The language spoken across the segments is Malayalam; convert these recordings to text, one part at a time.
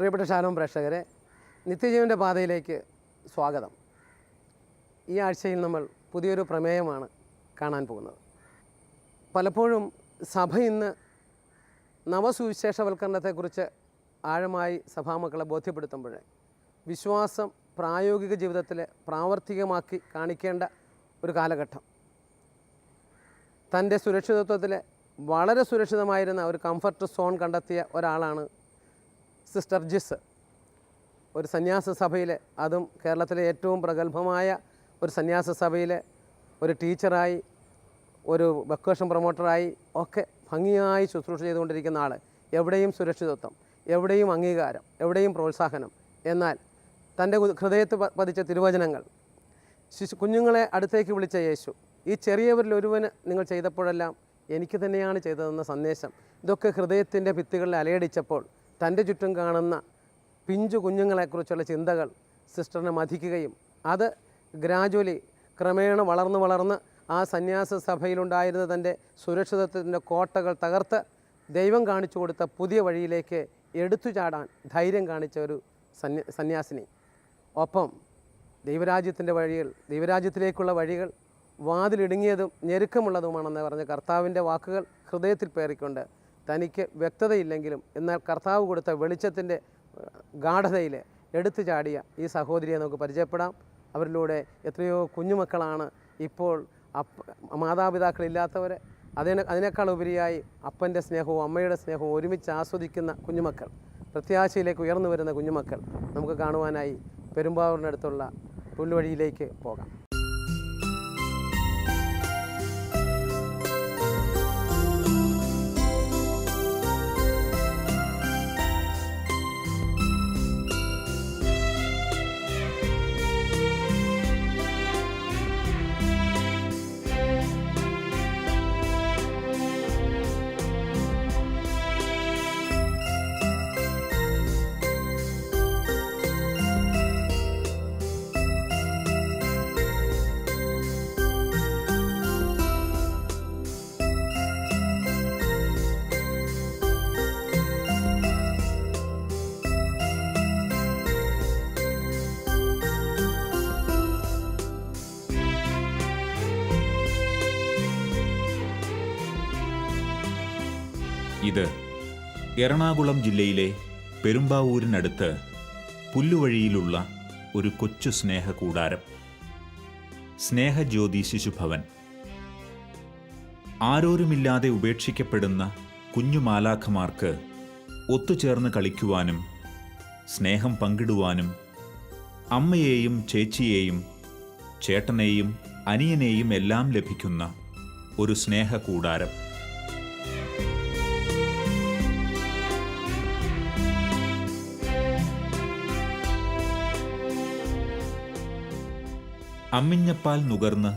പ്രിയപ്പെട്ട ഷാലോം പ്രേക്ഷകരെ, നിത്യജീവൻ്റെ പാതയിലേക്ക് സ്വാഗതം. ഈ ആഴ്ചയിൽ നമ്മൾ പുതിയൊരു പ്രമേയമാണ് കാണാൻ പോകുന്നത്. പലപ്പോഴും സഭ ഇന്ന് നവസുവിശേഷവൽക്കരണത്തെക്കുറിച്ച് ആഴമായി സഭാമക്കളെ ബോധ്യപ്പെടുത്തുമ്പോൾ വിശ്വാസം പ്രായോഗിക ജീവിതത്തിൽ പ്രാവർത്തികമാക്കി കാണിക്കേണ്ട ഒരു കാലഘട്ടം. തൻ്റെ സുരക്ഷിതത്വത്തിൽ വളരെ സുരക്ഷിതമായിരുന്ന ഒരു കംഫർട്ട് സോൺ കണ്ടെത്തിയ ഒരാളാണ് സിസ്റ്റർ ജിസ്. ഒരു സന്യാസ സഭയിൽ, അതും കേരളത്തിലെ ഏറ്റവും പ്രഗത്ഭമായ ഒരു സന്യാസ സഭയിൽ ഒരു ടീച്ചറായി, ഒരു വൊക്കേഷൻ പ്രൊമോട്ടറായി ഒക്കെ ഭംഗിയായി ശുശ്രൂഷ ചെയ്തുകൊണ്ടിരിക്കുന്ന ആൾ. എവിടെയും സുരക്ഷിതത്വം, എവിടെയും അംഗീകാരം, എവിടെയും പ്രോത്സാഹനം. എന്നാൽ തൻ്റെ ഹൃദയത്തിൽ പതിച്ച തിരുവചനങ്ങൾ, കുഞ്ഞുങ്ങളെ അടുത്തേക്ക് വിളിച്ച യേശു, ഈ ചെറിയവരിൽ ഒരുവന് നിങ്ങൾ ചെയ്തപ്പോഴെല്ലാം എനിക്ക് തന്നെയാണ് ചെയ്തതെന്ന സന്ദേശം, ഇതൊക്കെ ഹൃദയത്തിൻ്റെ ഭിത്തികളിൽ അലയടിച്ചപ്പോൾ തൻ്റെ ചുറ്റും കാണുന്ന പിഞ്ചു കുഞ്ഞുങ്ങളെക്കുറിച്ചുള്ള ചിന്തകൾ സിസ്റ്ററിനെ മഥിക്കുകയും അത് ഗ്രാജുവലി ക്രമേണ വളർന്ന് ആ സന്യാസ സഭയിലുണ്ടായിരുന്ന തൻ്റെ സുരക്ഷിതത്വത്തിൻ്റെ കോട്ടകൾ തകർത്ത് ദൈവം കാണിച്ചു കൊടുത്ത പുതിയ വഴിയിലേക്ക് എടുത്തു ചാടാൻ ധൈര്യം കാണിച്ച ഒരു സന്യാസിനി. ഒപ്പം ദൈവരാജ്യത്തിൻ്റെ വഴികൾ, ദൈവരാജ്യത്തിലേക്കുള്ള വഴികൾ വാതിലിടുങ്ങിയതും ഞെരുക്കമുള്ളതുമാണെന്ന് പറഞ്ഞ കർത്താവിൻ്റെ വാക്കുകൾ ഹൃദയത്തിൽ പേറിക്കൊണ്ട് തനിക്ക് വ്യക്തതയില്ലെങ്കിലും എന്നാൽ കർത്താവ് കൊടുത്ത വെളിച്ചത്തിൻ്റെ ഗാഢതയിൽ എടുത്തു ചാടിയ ഈ സഹോദരിയെ നമുക്ക് പരിചയപ്പെടാം. അവരിലൂടെ എത്രയോ കുഞ്ഞുമക്കളാണ് ഇപ്പോൾ മാതാപിതാക്കളില്ലാത്തവർ, അതിനേക്കാൾ ഉപരിയായി അപ്പൻ്റെ സ്നേഹവും അമ്മയുടെ സ്നേഹവും ഒരുമിച്ച് ആസ്വദിക്കുന്ന കുഞ്ഞുമക്കൾ, പ്രത്യാശയിലേക്ക് ഉയർന്നു വരുന്ന കുഞ്ഞുമക്കൾ നമുക്ക് കാണുവാനായി പെരുമ്പാവൂരിനടുത്തുള്ള പുൽവഴിയിലേക്ക് പോകാം. ഇത് എറണാകുളം ജില്ലയിലെ പെരുമ്പാവൂരിനടുത്ത് പുല്ലുവഴിയിലുള്ള ഒരു കൊച്ചു സ്നേഹകൂടാരം, സ്നേഹജ്യോതി ശിശുഭവൻ. ആരോരുമില്ലാതെ ഉപേക്ഷിക്കപ്പെടുന്ന കുഞ്ഞുമാലാഖമാർക്ക് ഒത്തുചേർന്ന് കളിക്കുവാനും സ്നേഹം പങ്കിടുവാനും അമ്മയെയും ചേച്ചിയെയും ചേട്ടനെയും അനിയനെയും എല്ലാം ലഭിക്കുന്ന ഒരു സ്നേഹകൂടാരം. അമ്മിഞ്ഞപ്പാൽ നുകർന്ന്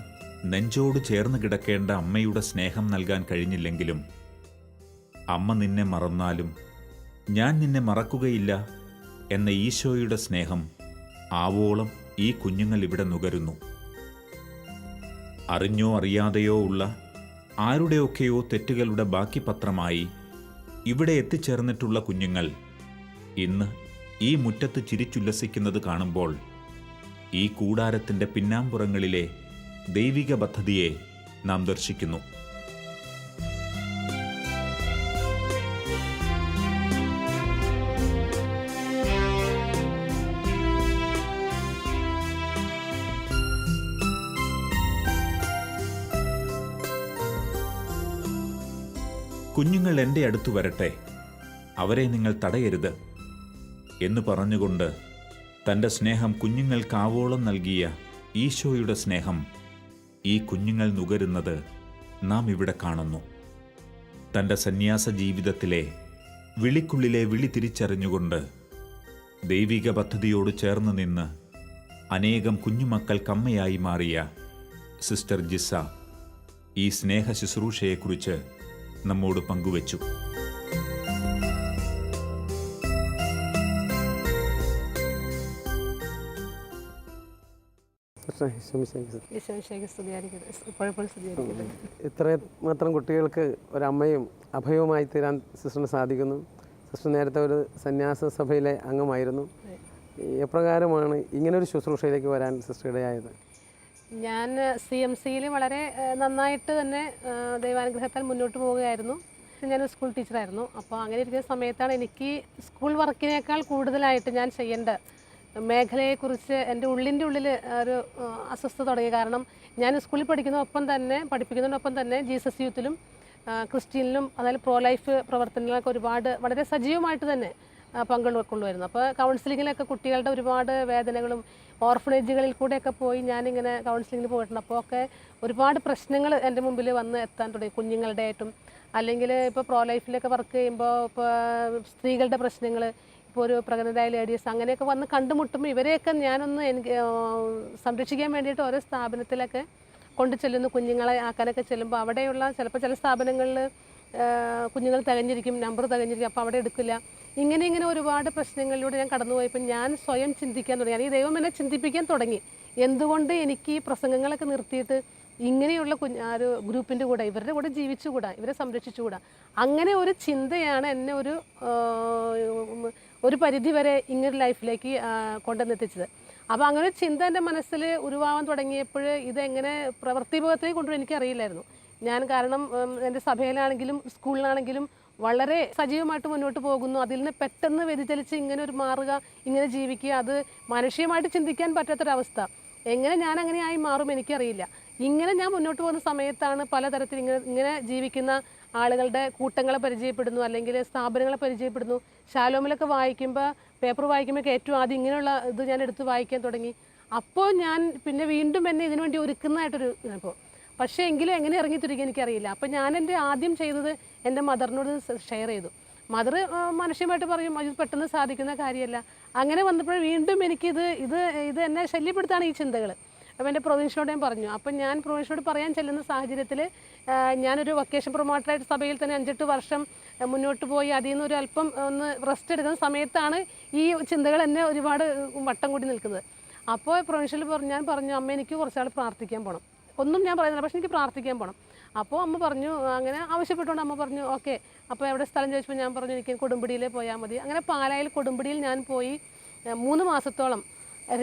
നെഞ്ചോട് ചേർന്ന് കിടക്കേണ്ട അമ്മയുടെ സ്നേഹം നൽകാൻ കഴിഞ്ഞില്ലെങ്കിലും അമ്മ നിന്നെ മറന്നാലും ഞാൻ നിന്നെ മറക്കുകയില്ല എന്ന ഈശോയുടെ സ്നേഹം ആവോളം ഈ കുഞ്ഞുങ്ങൾ ഇവിടെ നുകരുന്നു. അറിഞ്ഞോ അറിയാതെയോ ഉള്ള ആരുടെയൊക്കെയോ തെറ്റുകളുടെ ബാക്കി പത്രമായി ഇവിടെ എത്തിച്ചേർന്നിട്ടുള്ള കുഞ്ഞുങ്ങൾ ഇന്ന് ഈ മുറ്റത്ത് ചിരിച്ചുല്ലസിക്കുന്നത് കാണുമ്പോൾ ഈ കൂടാരത്തിൻ്റെ പിന്നാമ്പുറങ്ങളിലെ ദൈവിക പദ്ധതിയെ നാം ദർശിക്കുന്നു. കുഞ്ഞുങ്ങൾ എൻ്റെ അടുത്തു വരട്ടെ, അവരെ നിങ്ങൾ തടയരുത് എന്ന് പറഞ്ഞുകൊണ്ട് തൻ്റെ സ്നേഹം കുഞ്ഞുങ്ങൾക്കാവോളം നൽകിയ ഈശോയുടെ സ്നേഹം ഈ കുഞ്ഞുങ്ങൾ നുകരുന്നത് നാം ഇവിടെ കാണുന്നു. തൻ്റെ സന്യാസ ജീവിതത്തിലെ വിളിക്കുള്ളിലെ വിളി തിരിച്ചറിഞ്ഞുകൊണ്ട് ദൈവിക പദ്ധതിയോട് ചേർന്ന് നിന്ന് അനേകം കുഞ്ഞുമക്കൾക്കമ്മയായി മാറിയ സിസ്റ്റർ ജിസ ഈ സ്നേഹ ശുശ്രൂഷയെക്കുറിച്ച് നമ്മോട് പങ്കുവച്ചു. ഇത്രയും മാത്രം കുട്ടികൾക്ക് ഒരമ്മയും അഭയവുമായി തീരാൻ സിസ്റ്ററിന് സാധിക്കുന്നു. സിസ്റ്റർ നേരത്തെ ഒരു സന്യാസ സഭയിലെ അംഗമായിരുന്നു. എപ്രകാരമാണ് ഇങ്ങനൊരു ശുശ്രൂഷയിലേക്ക് വരാൻ സിസ്റ്റർ ഇടയായത്? ഞാൻ CMCയിൽ വളരെ നന്നായിട്ട് തന്നെ ദൈവാനുഗ്രഹത്താൽ മുന്നോട്ട് പോവുകയായിരുന്നു. ഞാനൊരു സ്കൂൾ ടീച്ചറായിരുന്നു. അപ്പോൾ അങ്ങനെ ഇരിക്കുന്ന സമയത്താണ് എനിക്ക് സ്കൂൾ വർക്കിനേക്കാൾ കൂടുതലായിട്ട് ഞാൻ ചെയ്യേണ്ട മേഖലയെക്കുറിച്ച് എൻ്റെ ഉള്ളിൻ്റെ ഉള്ളിൽ ഒരു അസ്വസ്ഥത തുടങ്ങി. കാരണം ഞാൻ സ്കൂളിൽ പഠിപ്പിക്കുന്നതിനൊപ്പം തന്നെ ജീസസ് യൂത്തിലും ക്രിസ്ത്യനിലും അതായത് പ്രോ ലൈഫ് പ്രവർത്തനങ്ങളൊക്കെ ഒരുപാട് വളരെ സജീവമായിട്ട് തന്നെ പങ്കുകൊള്ളുമായിരുന്നു. അപ്പോൾ കൗൺസിലിങ്ങിലൊക്കെ കുട്ടികളുടെ ഒരുപാട് വേദനകളും ഓർഫനേജുകളിൽ കൂടെയൊക്കെ പോയി ഞാനിങ്ങനെ കൗൺസിലിങ്ങിൽ പോയിട്ടുണ്ട്. അപ്പോൾ ഒക്കെ ഒരുപാട് പ്രശ്നങ്ങൾ എൻ്റെ മുമ്പിൽ വന്ന് എത്താൻ തുടങ്ങി. കുഞ്ഞുങ്ങളുടെ ആയിട്ടും അല്ലെങ്കിൽ ഇപ്പോൾ പ്രോ ലൈഫിലൊക്കെ വർക്ക് ചെയ്യുമ്പോൾ ഇപ്പോൾ സ്ത്രീകളുടെ പ്രശ്നങ്ങൾ, ഇപ്പോൾ ഒരു പ്രഗ്നൻ്റായ ലേഡീസ് അങ്ങനെയൊക്കെ വന്ന് കണ്ടുമുട്ടുമ്പോൾ ഇവരെയൊക്കെ ഞാനൊന്ന് എനിക്ക് സംരക്ഷിക്കാൻ വേണ്ടിയിട്ട് ഓരോ സ്ഥാപനത്തിലൊക്കെ കൊണ്ടു ചെല്ലുന്നു. കുഞ്ഞുങ്ങളെ ആക്കാനൊക്കെ ചെല്ലുമ്പോൾ അവിടെയുള്ള ചിലപ്പോൾ ചില സ്ഥാപനങ്ങളിൽ കുഞ്ഞുങ്ങൾ തികഞ്ഞിരിക്കും, നമ്പർ തികഞ്ഞിരിക്കും, അപ്പോൾ അവിടെ എടുക്കില്ല. ഇങ്ങനെ ഒരുപാട് പ്രശ്നങ്ങളിലൂടെ ഞാൻ കടന്നുപോയപ്പോൾ ഞാൻ സ്വയം ചിന്തിക്കാൻ തുടങ്ങി. ഈ ദൈവം എന്നെ ചിന്തിപ്പിക്കാൻ തുടങ്ങി, എന്തുകൊണ്ട് എനിക്ക് ഈ പ്രസംഗങ്ങളൊക്കെ നിർത്തിയിട്ട് ഇങ്ങനെയുള്ള ഒരു ഗ്രൂപ്പിൻ്റെ കൂടെ ഇവരുടെ കൂടെ ജീവിച്ചുകൂടാ, ഇവരെ സംരക്ഷിച്ചുകൂടാ. അങ്ങനെ ഒരു ചിന്തയാണ് എന്നെ ഒരു പരിധി വരെ ഇങ്ങനൊരു ലൈഫിലേക്ക് കൊണ്ടുവന്നെത്തിച്ചത്. അപ്പോൾ അങ്ങനെ ഒരു ചിന്ത എൻ്റെ മനസ്സിൽ ഉരുവാകാൻ തുടങ്ങിയപ്പോൾ ഇതെങ്ങനെ പ്രവൃത്തിഭവത്തിലേക്ക് കൊണ്ടുവരും എനിക്കറിയില്ലായിരുന്നു. ഞാൻ കാരണം എൻ്റെ സഭയിലാണെങ്കിലും സ്കൂളിലാണെങ്കിലും വളരെ സജീവമായിട്ട് മുന്നോട്ട് പോകുന്നു. അതിൽ നിന്ന് പെട്ടെന്ന് വ്യതിചലിച്ച് ഇങ്ങനെ ഒരു മാറുക, ഇങ്ങനെ ജീവിക്കുക, അത് മാനുഷികമായിട്ട് ചിന്തിക്കാൻ പറ്റാത്തൊരവസ്ഥ. എങ്ങനെ ഞാൻ അങ്ങനെയായി മാറും എനിക്കറിയില്ല. ഇങ്ങനെ ഞാൻ മുന്നോട്ട് പോകുന്ന സമയത്താണ് പലതരത്തിൽ ഇങ്ങനെ ജീവിക്കുന്ന ആളുകളുടെ കൂട്ടങ്ങളെ പരിചയപ്പെടുന്നു, അല്ലെങ്കിൽ സ്ഥാപനങ്ങളെ പരിചയപ്പെടുന്നു. ഷാലോമിലൊക്കെ വായിക്കുമ്പോൾ, പേപ്പർ വായിക്കുമ്പോൾ ഏറ്റവും ആദ്യം ഇങ്ങനെയുള്ള ഇത് ഞാൻ എടുത്ത് വായിക്കാൻ തുടങ്ങി. അപ്പോൾ ഞാൻ പിന്നെ വീണ്ടും എന്നെ ഇതിനു വേണ്ടി ഒരുക്കുന്നതായിട്ടൊരു ഇപ്പോൾ പക്ഷേ എങ്കിലും എങ്ങനെ ഇറങ്ങിത്തിരിക്കുക എനിക്കറിയില്ല. അപ്പോൾ ഞാൻ എൻ്റെ ആദ്യം ചെയ്തത് എൻ്റെ മദറിനോട് ഷെയർ ചെയ്തു. മദർ മനുഷ്യമായിട്ട് പറയും അത് പെട്ടെന്ന് സാധിക്കുന്ന കാര്യമല്ല. അങ്ങനെ വന്നപ്പോൾ വീണ്ടും ഇത് എന്നെ ശല്യപ്പെടുത്താണ് ഈ ചിന്തകൾ. അപ്പോൾ എൻ്റെ പ്രൊവിൻഷ്യനോട് ഞാൻ പറഞ്ഞു. അപ്പം ഞാൻ പ്രൊവിൻഷ്യനോട് പറയാൻ ചെല്ലുന്ന സാഹചര്യത്തിൽ ഞാനൊരു വൊക്കേഷൻ പ്രൊമോട്ടറായിട്ട് സഭയിൽ തന്നെ 5-8 വർഷം മുന്നോട്ട് പോയി അതിൽ നിന്ന് ഒരു അല്പം ഒന്ന് റെസ്റ്റ് എടുക്കുന്ന സമയത്താണ് ഈ ചിന്തകൾ എന്നെ ഒരുപാട് വട്ടം കൂടി നിൽക്കുന്നത്. അപ്പോൾ പ്രൊവിൻഷ്യൽ ഞാൻ പറഞ്ഞു, അമ്മ എനിക്ക് കുറച്ചാൾ പ്രാർത്ഥിക്കാൻ പോകണം. ഒന്നും ഞാൻ പറയുന്നില്ല, പക്ഷേ എനിക്ക് പ്രാർത്ഥിക്കാൻ പോകണം. അപ്പോൾ അമ്മ പറഞ്ഞു, അങ്ങനെ ആവശ്യപ്പെട്ടുകൊണ്ട് അമ്മ പറഞ്ഞു ഓക്കെ. അപ്പോൾ എവിടെ സ്ഥലം ചോദിച്ചപ്പോൾ ഞാൻ പറഞ്ഞു എനിക്ക് കൊടുമ്പിടിയിലേ പോയാൽ മതി. അങ്ങനെ പാലായിൽ കൊടുമ്പിടിയിൽ ഞാൻ പോയി 3 മാസത്തോളം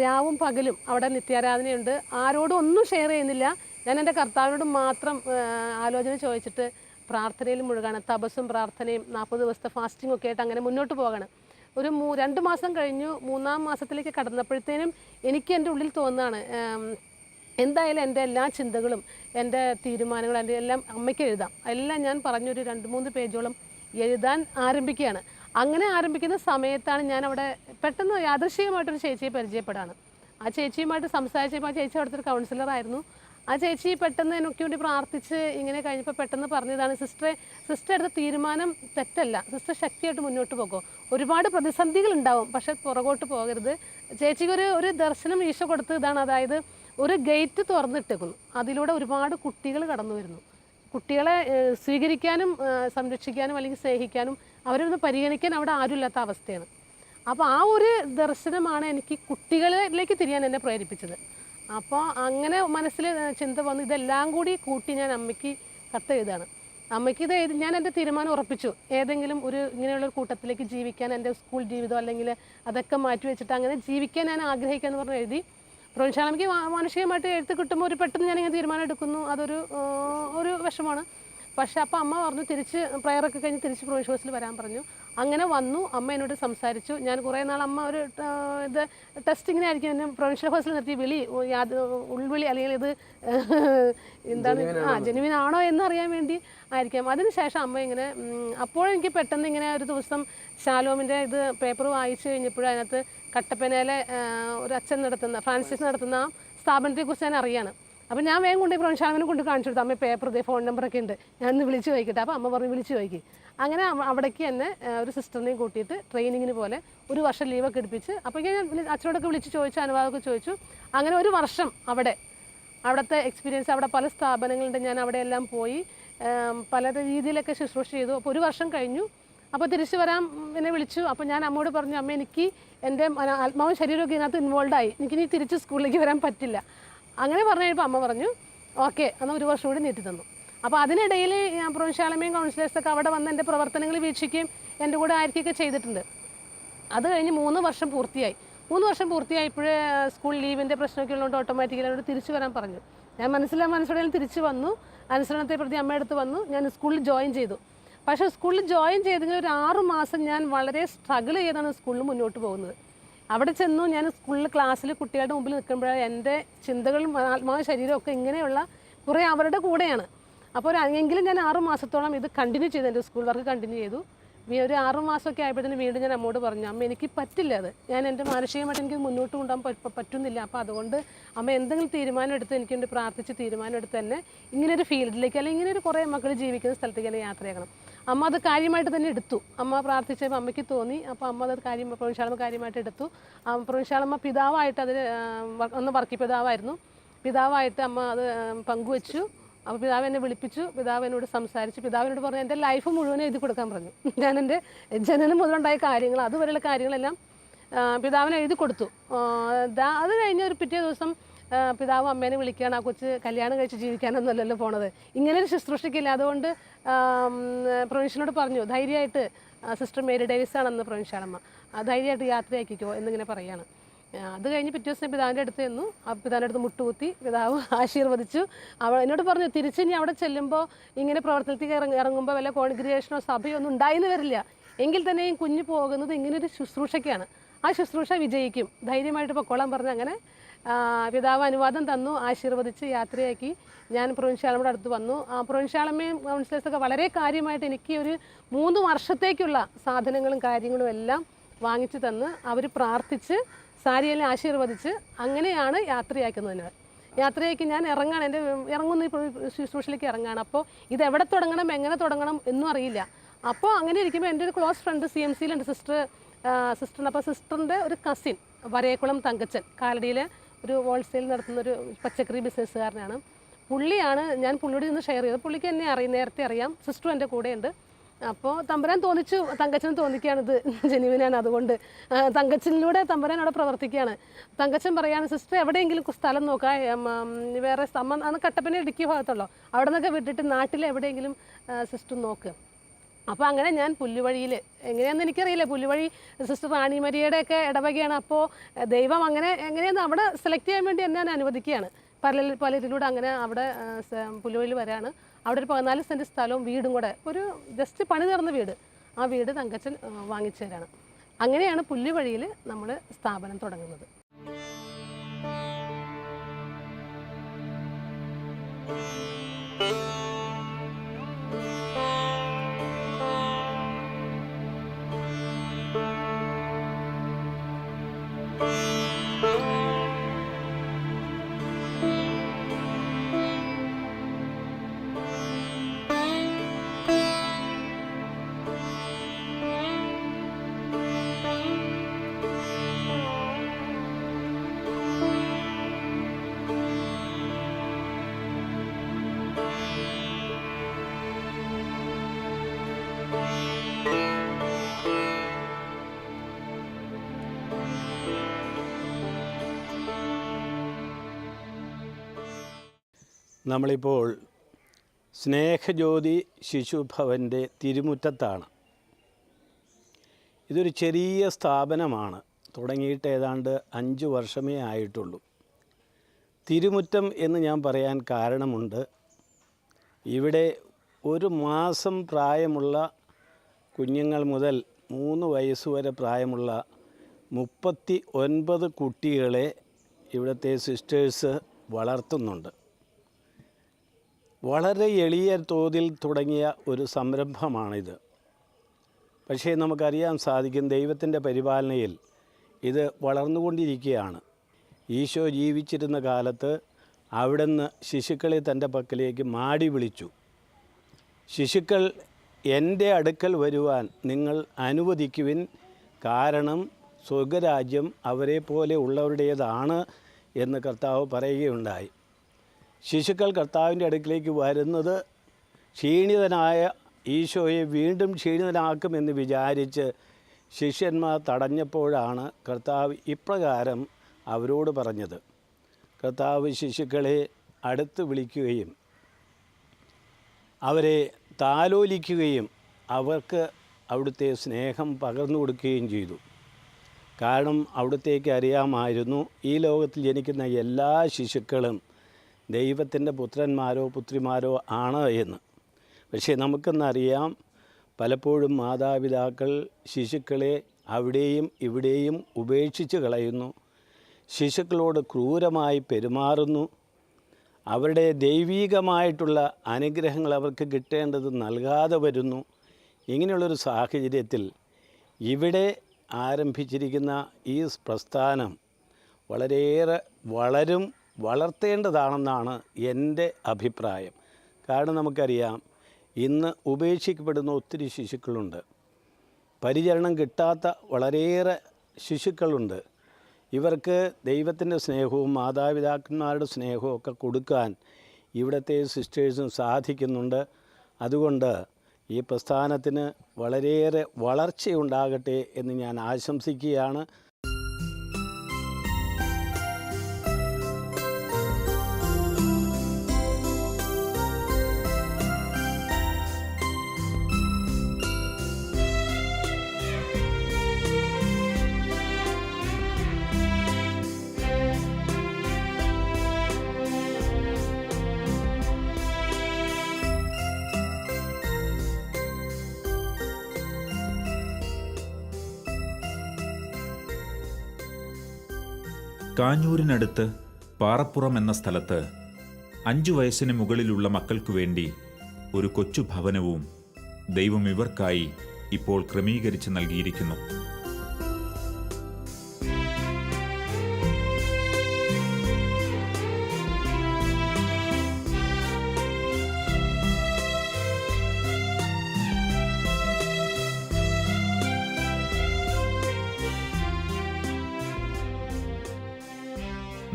രാവും പകലും അവിടെ നിത്യാരാധനയുണ്ട്. ആരോടും ഒന്നും ഷെയർ ചെയ്യുന്നില്ല. ഞാൻ എൻ്റെ കർത്താവിനോട് മാത്രം ആലോചന ചോദിച്ചിട്ട് പ്രാർത്ഥനയിൽ മുഴുകാണ്. തപസ്സും പ്രാർത്ഥനയും 40 ദിവസത്തെ ഫാസ്റ്റിംഗ് ഒക്കെ ആയിട്ട് അങ്ങനെ മുന്നോട്ട് പോകണം. ഒരു 2 മാസം കഴിഞ്ഞു. 3-ാം മാസത്തിലേക്ക് കടന്നപ്പോഴത്തേനും എനിക്ക് എൻ്റെ ഉള്ളിൽ തോന്നുകയാണ്, എന്തായാലും എൻ്റെ എല്ലാ ചിന്തകളും എൻ്റെ തീരുമാനങ്ങളും എൻ്റെ എല്ലാം അമ്മയ്ക്ക് എഴുതാം. എല്ലാം ഞാൻ പറഞ്ഞൊരു 2-3 പേജോളം എഴുതാൻ ആരംഭിക്കുകയാണ്. അങ്ങനെ ആരംഭിക്കുന്ന സമയത്താണ് ഞാൻ അവിടെ പെട്ടെന്ന് യാദൃശ്ചികമായിട്ടൊരു ചേച്ചിയെ പരിചയപ്പെടാണ്. ആ ചേച്ചിയുമായിട്ട് സംസാരിച്ചപ്പോൾ ആ ചേച്ചി അവിടുത്തെ ഒരു കൗൺസിലറായിരുന്നു. ആ ചേച്ചി പെട്ടെന്ന് എനിക്ക് വേണ്ടി പ്രാർത്ഥിച്ച് ഇങ്ങനെ കഴിഞ്ഞപ്പോൾ പെട്ടെന്ന് പറഞ്ഞതാണ്, സിസ്റ്റർ എടുത്ത തീരുമാനം തെറ്റല്ല, സിസ്റ്റർ ശക്തിയായിട്ട് മുന്നോട്ട് പോകുമോ. ഒരുപാട് പ്രതിസന്ധികൾ ഉണ്ടാവും, പക്ഷെ പുറകോട്ട് പോകരുത്. ചേച്ചിക്ക് ഒരു ദർശനം ഈശോ കൊടുത്ത് ഇതാണ്, അതായത് ഒരു ഗേറ്റ് തുറന്നിട്ടേക്കുന്നു, അതിലൂടെ ഒരുപാട് കുട്ടികൾ കടന്നു വരുന്നു. കുട്ടികളെ സ്വീകരിക്കാനും സംരക്ഷിക്കാനും അല്ലെങ്കിൽ സ്നേഹിക്കാനും അവരൊന്ന് പരിഗണിക്കാൻ അവിടെ ആരുമില്ലാത്ത അവസ്ഥയാണ്. അപ്പോൾ ആ ഒരു ദർശനമാണ് എനിക്ക് കുട്ടികളിലേക്ക് തിരിയാൻ എന്നെ പ്രേരിപ്പിച്ചത്. അപ്പോൾ അങ്ങനെ മനസ്സിൽ ചിന്ത വന്നു, ഇതെല്ലാം കൂടി കൂട്ടി ഞാൻ അമ്മയ്ക്ക് കത്തെഴുതാണ്. അമ്മയ്ക്ക് ഞാൻ എൻ്റെ തീരുമാനം ഉറപ്പിച്ചു, ഏതെങ്കിലും ഇങ്ങനെയുള്ളൊരു കൂട്ടത്തിലേക്ക് ജീവിക്കാൻ, എൻ്റെ സ്കൂൾ ജീവിതം അല്ലെങ്കിൽ അതൊക്കെ മാറ്റി വെച്ചിട്ട് അങ്ങനെ ജീവിക്കാൻ ഞാൻ ആഗ്രഹിക്കാമെന്ന് പറഞ്ഞ് എഴുതി. പ്രൊവിൻഷ്യാലമ്മയ്ക്ക് മാനുഷികമായിട്ട് എഴുത്ത് കിട്ടുമ്പോൾ പെട്ടെന്ന് ഞാനിങ്ങനെ തീരുമാനം എടുക്കുന്നു, അതൊരു വിഷമമാണ്. പക്ഷേ അപ്പോൾ അമ്മ പറഞ്ഞു തിരിച്ച് പ്രയറൊക്കെ കഴിഞ്ഞ് തിരിച്ച് പ്രൊവിൻഷ്യൽ ഹൗസിൽ വരാൻ പറഞ്ഞു. അങ്ങനെ വന്നു. അമ്മ എന്നോട് സംസാരിച്ചു. ഞാൻ കുറേ നാൾ അമ്മ ഒരു ടെസ്റ്റിങ്ങിനായിരിക്കും എന്നെ പ്രൊവിൻഷ്യൽ ഹൗസിൽ നിർത്തി ഉൾവിളി അല്ലെങ്കിൽ ഇത് എന്താണ് ജെനുവിൻ ആണോ എന്നറിയാൻ വേണ്ടി ആയിരിക്കാം. അതിനുശേഷം അമ്മ ഇങ്ങനെ അപ്പോഴെനിക്ക് പെട്ടെന്ന് ഇങ്ങനെ ഒരു ദിവസം ഷാലോമിൻ്റെ പേപ്പർ വായിച്ചു കഴിഞ്ഞപ്പോഴും അതിനകത്ത് കട്ടപ്പനയിലെ ഒരു അച്ഛൻ ഫ്രാൻസിസ് നടത്തുന്ന ആ സ്ഥാപനത്തെക്കുറിച്ച് ഞാൻ അറിയാണ്. അപ്പോൾ ഞാൻ വേഗം കൊണ്ട് പ്രൊവിൻഷ്യാലമ്മനെ കൊണ്ട് കാണിച്ചു കൊടുത്തു, അമ്മ പേപ്പർ ഫോൺ നമ്പറൊക്കെ ഉണ്ട്, ഞാനൊന്ന് വിളിച്ച് ചോദിക്കട്ടെ. അപ്പോൾ അമ്മ പറഞ്ഞു വിളിച്ച് ചോദിക്കും. അങ്ങനെ അവിടേക്ക് തന്നെ ഒരു സിസ്റ്ററിനെയും കൂട്ടിയിട്ട് ട്രെയിനിങ്ങിന് പോലെ 1 വർഷം ലീവൊക്കെ എടുപ്പിച്ച്, അപ്പോൾ ഞാൻ അച്ഛനോടൊക്കെ വിളിച്ച് ചോദിച്ചു, അനുവാദമൊക്കെ ചോദിച്ചു. അങ്ങനെ 1 വർഷം അവിടുത്തെ എക്സ്പീരിയൻസ്, അവിടെ പല സ്ഥാപനങ്ങളുണ്ട്, ഞാൻ അവിടെ എല്ലാം പോയി പല രീതിയിലൊക്കെ ശുശ്രൂഷ ചെയ്തു. അപ്പോൾ 1 വർഷം കഴിഞ്ഞു. അപ്പോൾ തിരിച്ചു വരാൻ എന്നെ വിളിച്ചു. അപ്പോൾ ഞാൻ അമ്മയോട് പറഞ്ഞു, അമ്മ എനിക്ക് എൻ്റെ ആത്മാവും ശരീരമൊക്കെ ഇതിനകത്ത് ഇൻവോൾവായി, എനിക്കിനി തിരിച്ച് സ്കൂളിലേക്ക് വരാൻ പറ്റില്ല. അങ്ങനെ പറഞ്ഞു കഴിയുമ്പോൾ അമ്മ പറഞ്ഞു ഓക്കെ, എന്നാൽ 1 വർഷം കൂടി നീട്ടി തന്നു. അപ്പോൾ അതിനിടയിൽ ഞാൻ പ്രൊവിൻഷ്യാലമ്മയും കൗൺസിലേഴ്സൊക്കെ അവിടെ വന്ന് എൻ്റെ പ്രവർത്തനങ്ങൾ വീക്ഷിക്കുകയും എൻ്റെ കൂടെ ആയിരിക്കൊക്കെ ചെയ്തിട്ടുണ്ട്. അത് കഴിഞ്ഞ് 3 വർഷം പൂർത്തിയായി. 3 വർഷം പൂർത്തിയായപ്പോഴേ സ്കൂൾ ലീവിൻ്റെ പ്രശ്നമൊക്കെ ഉള്ളതുകൊണ്ട് ഓട്ടോമാറ്റിക്കലി അവരോട് തിരിച്ചു വരാൻ പറഞ്ഞു. ഞാൻ മനസ്സോടെ തിരിച്ചു വന്നു. അനുസരണത്തെ പ്രതി അമ്മയുടെ അടുത്ത് വന്നു. ഞാൻ സ്കൂളിൽ ജോയിൻ ചെയ്തു. പക്ഷേ സ്കൂളിൽ ജോയിൻ ചെയ്തെങ്കിൽ ഒരു 6 മാസം ഞാൻ വളരെ സ്ട്രഗിൾ ചെയ്താണ് സ്കൂളിൽ മുന്നോട്ട് പോകുന്നത്. അവിടെ ചെന്നു ഞാൻ സ്കൂളിൽ ക്ലാസ്സിൽ കുട്ടികളുടെ മുമ്പിൽ നിൽക്കുമ്പോൾ എൻ്റെ ചിന്തകളും ആത്മാവും ശരീരമൊക്കെ ഇങ്ങനെയുള്ള കുറേ അവരുടെ കൂടെയാണ്. അപ്പോൾ എങ്കിലും ഞാൻ 6 മാസത്തോളം ഇത് കണ്ടിന്യൂ ചെയ്തു. എൻ്റെ സ്കൂൾ വർക്ക് കണ്ടിന്യൂ ചെയ്തു. ഒരു 6 മാസമൊക്കെ ആയപ്പോഴത്തേന് വീണ്ടും ഞാൻ അമ്മയോട് പറഞ്ഞു, അമ്മ എനിക്ക് പറ്റില്ല, അത് ഞാൻ എൻ്റെ മാനസികമായിട്ട് എനിക്ക് മുന്നോട്ട് കൊണ്ടുപോകാൻ പറ്റുന്നില്ല. അപ്പോൾ അതുകൊണ്ട് അമ്മ എന്തെങ്കിലും തീരുമാനം എടുത്ത് എനിക്ക് വേണ്ടി പ്രാർത്ഥിച്ച് തീരുമാനം എടുത്ത് തന്നെ ഇങ്ങനൊരു ഫീൽഡിലേക്ക് അല്ലെങ്കിൽ ഇങ്ങനൊരു കുറേ മക്കൾ ജീവിക്കുന്ന സ്ഥലത്തേക്ക് തന്നെ യാത്രയാക്കണം. അമ്മ അത് കാര്യമായിട്ട് തന്നെ എടുത്തു. അമ്മ പ്രാർത്ഥിച്ചപ്പോൾ അമ്മയ്ക്ക് തോന്നി. അപ്പോൾ അമ്മ അത് പ്രൊവിൻഷ്യാളമ്മ കാര്യമായിട്ട് എടുത്തു. പ്രൊവിൻഷ്യാളമ്മ പിതാവായിട്ട് അതിൽ ഒന്ന് വർക്കി പിതാവായിട്ട് അമ്മ അത് പങ്കുവച്ചു. അപ്പോൾ പിതാവ് എന്നെ വിളിപ്പിച്ചു. പിതാവ് എന്നോട് സംസാരിച്ചു. പിതാവിനോട് പറഞ്ഞു എൻ്റെ ലൈഫ് മുഴുവൻ എഴുതി കൊടുക്കാൻ പറഞ്ഞു. ഞാൻ എൻ്റെ ജനനം മുതലുണ്ടായ കാര്യങ്ങൾ അതുവരെയുള്ള കാര്യങ്ങളെല്ലാം പിതാവിന് എഴുതി കൊടുത്തു. അത് കഴിഞ്ഞ ഒരു പിറ്റേ ദിവസം പിതാവ് അമ്മേനെ വിളിക്കുകയാണ്, ആ കൊച്ച് കല്യാണം കഴിച്ച് ജീവിക്കാനൊന്നുമല്ലല്ലോ പോണത്, ഇങ്ങനൊരു ശുശ്രൂഷയ്ക്കില്ല. അതുകൊണ്ട് പ്രൊവിൻഷ്യനോട് പറഞ്ഞു, ധൈര്യമായിട്ട് സിസ്റ്റർ മേരി ഡേവിസ് ആണെന്ന് പ്രൊവിൻഷ്യാളമ്മ, ധൈര്യമായിട്ട് യാത്രയാക്കിക്കോ എന്നിങ്ങനെ പറയുകയാണ്. അത് കഴിഞ്ഞ് പിറ്റേ ദിവസം പിതാവിൻ്റെ അടുത്ത് ചെന്നു. പിതാവിൻ്റെ അടുത്ത് മുട്ടുകുത്തി. പിതാവ് ആശീർവദിച്ചു. എന്നോട് പറഞ്ഞു, തിരിച്ചിനി അവിടെ ചെല്ലുമ്പോൾ ഇങ്ങനെ പ്രവർത്തനത്തിൽ ഇറങ്ങുമ്പോൾ വല്ല കോൺഗ്രിഗേഷനോ സഭയോ ഒന്നും ഉണ്ടായിന്ന് വരില്ല. എങ്കിൽ തന്നെയും കുഞ്ഞ് പോകുന്നത് ഇങ്ങനൊരു ശുശ്രൂഷയ്ക്കാണ്. ആ ശുശ്രൂഷ വിജയിക്കും, ധൈര്യമായിട്ട് പൊക്കോളാൻ പറഞ്ഞ് അങ്ങനെ പിതാവ് അനുവാദം തന്നു. ആശീർവദിച്ച് യാത്രയാക്കി. ഞാൻ പ്രൊവിൻഷ്യാളമ്മയുടെ അടുത്ത് വന്നു. ആ പ്രൊവിൻഷ്യാളമ്മയും കൗൺസിലേഴ്സൊക്കെ വളരെ കാര്യമായിട്ട് എനിക്ക് ഒരു 3 വർഷത്തേക്കുള്ള സാധനങ്ങളും കാര്യങ്ങളും എല്ലാം വാങ്ങിച്ചു തന്ന് അവർ പ്രാർത്ഥിച്ച് സാരിയെല്ലാം ആശീർവദിച്ച് അങ്ങനെയാണ് യാത്രയാക്കുന്നതിന്. യാത്രയാക്കി ഞാൻ ഇറങ്ങാണ്, എൻ്റെ ഇറങ്ങുന്ന ഈ ശുശ്രൂഷയിലേക്ക് ഇറങ്ങാണ്. അപ്പോൾ ഇതെവിടെ തുടങ്ങണം എങ്ങനെ തുടങ്ങണം എന്നും അറിയില്ല. അപ്പോൾ അങ്ങനെ ഇരിക്കുമ്പോൾ എൻ്റെ ഒരു ക്ലോസ് ഫ്രണ്ട് CMCയിലുണ്ട്, സിസ്റ്ററിൻ്റെ. അപ്പോൾ സിസ്റ്ററിൻ്റെ ഒരു കസിൻ വരേക്കുളം തങ്കച്ചൻ, കാലടിയിൽ ഒരു ഹോൾസെയിൽ നടത്തുന്നൊരു പച്ചക്കറി ബിസിനസ്സുകാരനാണ്. പുള്ളിയാണ്, ഞാൻ പുള്ളിയോട് ഇന്ന് ഷെയർ ചെയ്തത്. പുള്ളിക്ക് എന്നെ നേരത്തെ അറിയാം, സിസ്റ്ററും എൻ്റെ കൂടെയുണ്ട്. അപ്പോൾ തമ്പുരാൻ തോന്നിച്ചു, തങ്കച്ചന് തോന്നിക്കുകയാണിത് ജെനുവിനാണ്. അതുകൊണ്ട് തങ്കച്ചനിലൂടെ തമ്പുരാൻ അവിടെ പ്രവർത്തിക്കുകയാണ്. തങ്കച്ചൻ പറയാണ്, സിസ്റ്റർ എവിടെയെങ്കിലും സ്ഥലം നോക്കാം, വേറെ അന്ന് കട്ടപ്പന ഇടുക്കി ഭാഗത്തുള്ളൂ, അവിടെ നിന്നൊക്കെ വിട്ടിട്ട് നാട്ടിൽ എവിടെയെങ്കിലും സിസ്റ്റർ നോക്കുക. അപ്പോൾ അങ്ങനെ ഞാൻ പുല്ലുവഴിയിൽ, എങ്ങനെയാണെന്ന് എനിക്കറിയില്ല, പുല്ലുവഴി സിസ്റ്റർ റാണിമരിയുടെയൊക്കെ ഇടവകയാണ്. അപ്പോൾ ദൈവം അങ്ങനെ എങ്ങനെയാണെന്ന് അവിടെ സെലക്ട് ചെയ്യാൻ വേണ്ടി എന്നെ അനുവദിക്കുകയാണ്. പലരിലൂടെ അങ്ങനെ അവിടെ പുല്ലുവഴിയിൽ വരാണ്. അവിടെ ഒരു 14 സെൻറ്റ് സ്ഥലവും വീടും കൂടെ, ഒരു ജസ്റ്റ് പണി തീർന്ന വീട്, ആ വീട് തങ്കച്ചൻ വാങ്ങിച്ചു തരാണ്. അങ്ങനെയാണ് പുല്ലുവഴിയിൽ നമ്മൾ സ്ഥാപനം തുടങ്ങുന്നത്. നമ്മളിപ്പോൾ സ്നേഹജ്യോതി ശിശുഭവൻ്റെ തിരുമുറ്റത്താണ്. ഇതൊരു ചെറിയ സ്ഥാപനമാണ്, തുടങ്ങിയിട്ട് ഏതാണ്ട് 5 വർഷമേ ആയിട്ടുള്ളൂ. തിരുമുറ്റം എന്ന് ഞാൻ പറയാൻ കാരണമുണ്ട്. ഇവിടെ 1 മാസം പ്രായമുള്ള കുഞ്ഞുങ്ങൾ മുതൽ 3 വയസ്സുവരെ പ്രായമുള്ള 39 കുട്ടികളെ ഇവിടുത്തെ സിസ്റ്റേഴ്സ് വളർത്തുന്നുണ്ട്. വളരെ എളിയ തോതിൽ തുടങ്ങിയ ഒരു സംരംഭമാണിത്. പക്ഷേ നമുക്കറിയാൻ സാധിക്കും, ദൈവത്തിൻ്റെ പരിപാലനയിൽ ഇത് വളർന്നുകൊണ്ടിരിക്കുകയാണ്. ഈശോ ജീവിച്ചിരുന്ന കാലത്ത് അവിടുന്ന് ശിശുക്കളെ തൻ്റെ പക്കലേക്ക് മാടി വിളിച്ചു. ശിശുക്കൾ എൻ്റെ അടുക്കൽ വരുവാൻ നിങ്ങൾ അനുവദിക്കുവിൻ, കാരണം സ്വർഗരാജ്യം അവരെ പോലെ ഉള്ളവരുടേതാണ് എന്ന് കർത്താവ് പറയുകയുണ്ടായി. ശിശുക്കൾ കർത്താവിൻ്റെ അടുക്കിലേക്ക് വരുന്നത് ക്ഷീണിതനായ ഈശോയെ വീണ്ടും ക്ഷീണിതനാക്കുമെന്ന് വിചാരിച്ച് ശിഷ്യന്മാർ തടഞ്ഞപ്പോഴാണ് കർത്താവ് ഇപ്രകാരം അവരോട് പറഞ്ഞത്. കർത്താവ് ശിശുക്കളെ അടുത്ത് വിളിക്കുകയും അവരെ താലോലിക്കുകയും അവർക്ക് അവിടുത്തെ സ്നേഹം പകർന്നു കൊടുക്കുകയും ചെയ്തു. കാരണം അവിടുത്തേക്ക് അറിയാമായിരുന്നു ഈ ലോകത്തിൽ ജനിക്കുന്ന എല്ലാ ശിശുക്കളും ദൈവത്തിൻ്റെ പുത്രന്മാരോ പുത്രിമാരോ ആണ് എന്ന്. പക്ഷേ നമുക്കെന്നറിയാം, പലപ്പോഴും മാതാപിതാക്കൾ ശിശുക്കളെ അവിടെയും ഇവിടെയും ഉപേക്ഷിച്ച് കളയുന്നു, ശിശുക്കളോട് ക്രൂരമായി പെരുമാറുന്നു, അവരുടെ ദൈവീകമായിട്ടുള്ള അനുഗ്രഹങ്ങൾ അവർക്ക് കിട്ടേണ്ടത് നൽകാതെ വരുന്നു. ഇങ്ങനെയുള്ളൊരു സാഹചര്യത്തിൽ ഇവിടെ ആരംഭിച്ചിരിക്കുന്ന ഈ പ്രസ്ഥാനം വളരെയേറെ വളർത്തേണ്ടതാണെന്നാണ് എൻ്റെ അഭിപ്രായം. കാരണം നമുക്കറിയാം, ഇന്ന് ഉപേക്ഷിക്കപ്പെടുന്ന ഒത്തിരി ശിശുക്കളുണ്ട്, പരിചരണം കിട്ടാത്ത വളരെയേറെ ശിശുക്കളുണ്ട്. ഇവർക്ക് ദൈവത്തിൻ്റെ സ്നേഹവും മാതാപിതാക്കന്മാരുടെ സ്നേഹവും ഒക്കെ കൊടുക്കാൻ ഇവിടുത്തെ സിസ്റ്റേഴ്സും സാധിക്കുന്നുണ്ട്. അതുകൊണ്ട് ഈ പ്രസ്ഥാനത്തിന് വളരെയേറെ വളർച്ചയുണ്ടാകട്ടെ എന്ന് ഞാൻ ആശംസിക്കുകയാണ്. കാഞ്ഞൂരിനടുത്ത് പാറപ്പുറം എന്ന സ്ഥലത്ത് 5 വയസ്സിന് മുകളിലുള്ള മക്കൾക്കു വേണ്ടി ഒരു കൊച്ചു ഭവനവും ദൈവം ഇവർക്കായി ഇപ്പോൾ ക്രമീകരിച്ച് നൽകിയിരിക്കുന്നു.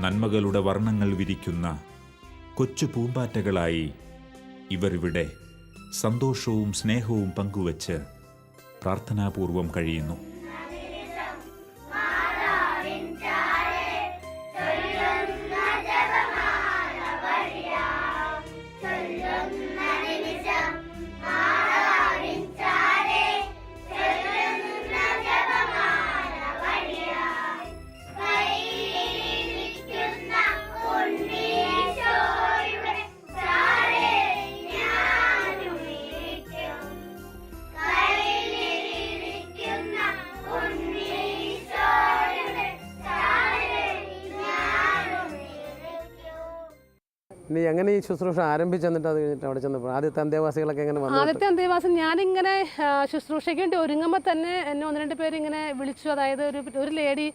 നന്മകളുടെ വർണ്ണങ്ങൾ വിരിക്കുന്ന കൊച്ചു പൂമ്പാറ്റകളായി ഇവരിവിടെ സന്തോഷവും സ്നേഹവും പങ്കുവച്ച് പ്രാർത്ഥനാപൂർവം കഴിയുന്നു. ഇനി എങ്ങനെ ഈ ശുശ്രൂഷ ആരംഭിച്ചെന്നിട്ട് അത് കഴിഞ്ഞിട്ട് അവിടെ ചെന്നപ്പോൾ ആദ്യത്തെ അന്തേവാസികളൊക്കെ എങ്ങനെ വന്നു? ആദ്യത്തെ അന്തേവാസം ഞാനിങ്ങനെ ശുശ്രൂഷയ്ക്ക് വേണ്ടി ഒരുങ്ങുമ്പോൾ തന്നെ എന്നെ 1-2 പേര് ഇങ്ങനെ വിളിച്ചു. അതായത് ഒരു ലേഡി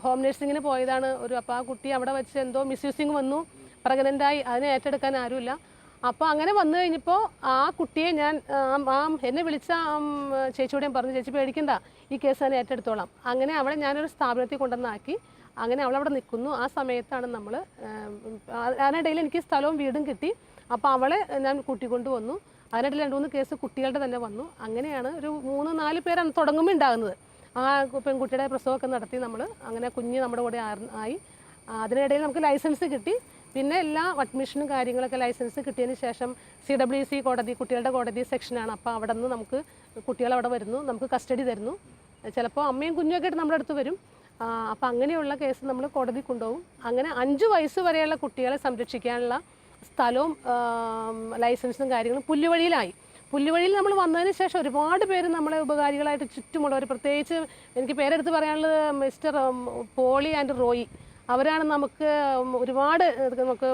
ഹോം നഴ്സിങ്ങിന് പോയതാണ്. അപ്പോൾ ആ കുട്ടി അവിടെ വെച്ച് എന്തോ മിസ്യൂസിങ് വന്നു, പ്രഗ്നൻ്റായി, അതിനെ ഏറ്റെടുക്കാൻ ആരുമില്ല. അപ്പോൾ അങ്ങനെ വന്നു കഴിഞ്ഞപ്പോൾ ആ കുട്ടിയെ ഞാൻ എന്നെ വിളിച്ച ചേച്ചിയോടെയും പറഞ്ഞു, ചേച്ചി പേടിക്കണ്ട, ഈ കേസ് തന്നെ ഏറ്റെടുത്തോളാം. അങ്ങനെ അവളെ ഞാനൊരു സ്ഥാപനത്തിൽ കൊണ്ടുവന്നാക്കി. അങ്ങനെ അവളവിടെ നിൽക്കുന്നു. ആ സമയത്താണ് നമ്മൾ അതിനിടയിൽ എനിക്ക് സ്ഥലവും വീടും കിട്ടി. അപ്പോൾ അവളെ ഞാൻ കൂട്ടിക്കൊണ്ട് വന്നു. അതിനിടയിൽ 2-3 കേസ് കുട്ടികളുടെ തന്നെ വന്നു. അങ്ങനെയാണ് ഒരു 3-4 പേരാണ് തുടങ്ങുമ്പോൾ ഉണ്ടാകുന്നത്. ആ പെൺകുട്ടിയുടെ പ്രസവമൊക്കെ നടത്തി നമ്മൾ അങ്ങനെ കുഞ്ഞ് നമ്മുടെ കൂടെ ആയി. അതിനിടയിൽ നമുക്ക് ലൈസൻസ് കിട്ടി. പിന്നെ എല്ലാ അഡ്മിഷനും കാര്യങ്ങളൊക്കെ ലൈസൻസ് കിട്ടിയതിന് ശേഷം CWC കോടതി, കുട്ടികളുടെ കോടതി സെക്ഷനാണ്. അപ്പോൾ അവിടെ നിന്ന് നമുക്ക് കുട്ടികളവിടെ വരുന്നു, നമുക്ക് കസ്റ്റഡി തരുന്നു. ചിലപ്പോൾ അമ്മയും കുഞ്ഞൊക്കെ ആയിട്ട് നമ്മുടെ അടുത്ത് വരും. അപ്പോൾ അങ്ങനെയുള്ള കേസ് നമ്മൾ കോടതി കൊണ്ടുപോകും. അങ്ങനെ 5 വയസ്സ് വരെയുള്ള കുട്ടികളെ സംരക്ഷിക്കാനുള്ള സ്ഥലവും ലൈസൻസും കാര്യങ്ങളും പുല്ലുവഴിയിലായി. പുല്ലുവഴിയിൽ നമ്മൾ വന്നതിന് ശേഷം ഒരുപാട് പേര് നമ്മളെ ഉപകാരികളായിട്ട് ചുറ്റുമുള്ളവർ, പ്രത്യേകിച്ച് എനിക്ക് പേരെടുത്ത് പറയാനുള്ളത് മിസ്റ്റർ പോളി ആൻഡ് റോയി. അവരാണ് നമുക്ക് ഒരുപാട് നമുക്ക്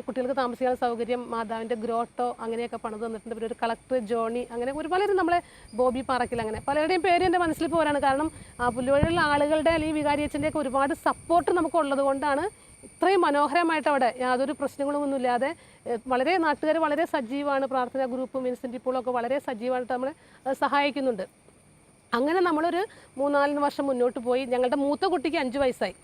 കുട്ടികൾക്ക് താമസിക്കാൻ സൗകര്യം, മാതാവിൻ്റെ ഗ്രോട്ടോ അങ്ങനെയൊക്കെ പണിത് തന്നിട്ടുണ്ട്. പിന്നെ ഒരു കളക്ടർ ജോണി, അങ്ങനെ പലരും നമ്മളെ ബോബി പാറക്കിൽ, അങ്ങനെ പലരുടെയും പേര് എൻ്റെ മനസ്സിൽ പോരാണ്. കാരണം പുല്ലുവഴിയുള്ള ആളുകളുടെ അല്ലെങ്കിൽ വികാരിയച്ഛൻ്റെയൊക്കെ ഒരുപാട് സപ്പോർട്ട് നമുക്കുള്ളത് കൊണ്ടാണ് ഇത്രയും മനോഹരമായിട്ട് അവിടെ യാതൊരു പ്രശ്നങ്ങളുമൊന്നുമില്ലാതെ വളരെ നാട്ടുകാർ വളരെ സജീവമാണ്. പ്രാർത്ഥനാ ഗ്രൂപ്പും വിൻസെൻ്റ് പൂളും ഒക്കെ വളരെ സജീവമായിട്ട് നമ്മളെ സഹായിക്കുന്നുണ്ട്. അങ്ങനെ നമ്മളൊരു 3-4 വർഷം മുന്നോട്ട് പോയി. ഞങ്ങളുടെ മൂത്ത കുട്ടിക്ക് 5 വയസ്സായി.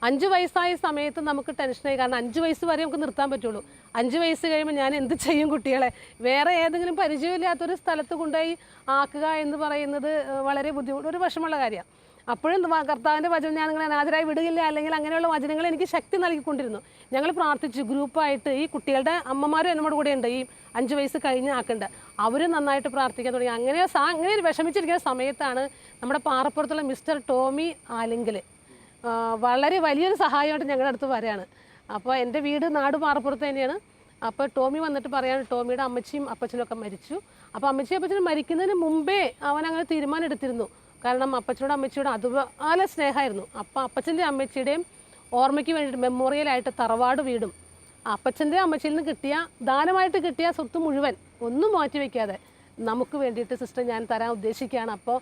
5 വയസ്സായ സമയത്ത് നമുക്ക് ടെൻഷനായി. കാരണം 5 വയസ്സ് വരെ നമുക്ക് നിർത്താൻ പറ്റുള്ളൂ. 5 വയസ്സ് കഴിയുമ്പോൾ ഞാൻ എന്ത് ചെയ്യും കുട്ടികളെ? വേറെ ഏതെങ്കിലും പരിചയമില്ലാത്തൊരു സ്ഥലത്ത് കൊണ്ടുപോയി ആക്കുക എന്ന് പറയുന്നത് വളരെ ഒരു വിഷമമുള്ള കാര്യമാണ്. അപ്പോഴും കർത്താവിൻ്റെ വചനം ഞാൻ നിങ്ങളെ അനാഥരായി വിടുകയില്ല, അല്ലെങ്കിൽ അങ്ങനെയുള്ള വചനങ്ങൾ എനിക്ക് ശക്തി നൽകിക്കൊണ്ടിരുന്നു. ഞങ്ങൾ പ്രാർത്ഥിച്ചു ഗ്രൂപ്പായിട്ട്. ഈ കുട്ടികളുടെ അമ്മമാരും എന്നോട് കൂടെ ഉണ്ട്, ഈ 5 വയസ്സ് കഴിഞ്ഞ് ആക്കുന്നുണ്ട്, അവരും നന്നായിട്ട് പ്രാർത്ഥിക്കാൻ തുടങ്ങി. അങ്ങനെ ഒരു വിഷമിച്ചിരിക്കുന്ന സമയത്താണ് നമ്മുടെ പാറപ്പുറത്തുള്ള മിസ്റ്റർ ടോമി ആലിങ്കൽ വളരെ വലിയൊരു സഹായമായിട്ട് ഞങ്ങളുടെ അടുത്ത് വരികയാണ്. അപ്പോൾ എൻ്റെ വീട് നാട് പാറപ്പുറത്ത് തന്നെയാണ്. അപ്പോൾ ടോമി വന്നിട്ട് പറയാണ് ടോമിയുടെ അമ്മച്ചിയും അപ്പച്ചനും ഒക്കെ മരിച്ചു. അപ്പോൾ അമ്മച്ചിയും അപ്പച്ചനും മരിക്കുന്നതിന് മുമ്പേ അവൻ അങ്ങനെ തീരുമാനം എടുത്തിരുന്നു. കാരണം അപ്പച്ചനോടും അമ്മച്ചിയോടും അതുപോലെ സ്നേഹമായിരുന്നു. അപ്പോൾ അപ്പച്ചൻ്റെ അമ്മച്ചിയുടെയും ഓർമ്മയ്ക്ക് വേണ്ടിയിട്ട് മെമ്മോറിയലായിട്ട് തറവാട് വീടും അപ്പച്ചൻ്റെ അമ്മച്ചിയിൽ നിന്ന് കിട്ടിയ ദാനമായിട്ട് കിട്ടിയ സ്വത്ത് മുഴുവൻ ഒന്നും മാറ്റി വയ്ക്കാതെ നമുക്ക് വേണ്ടിയിട്ട് സിസ്റ്റർ ഞാൻ തരാൻ ഉദ്ദേശിക്കുകയാണ്. അപ്പോൾ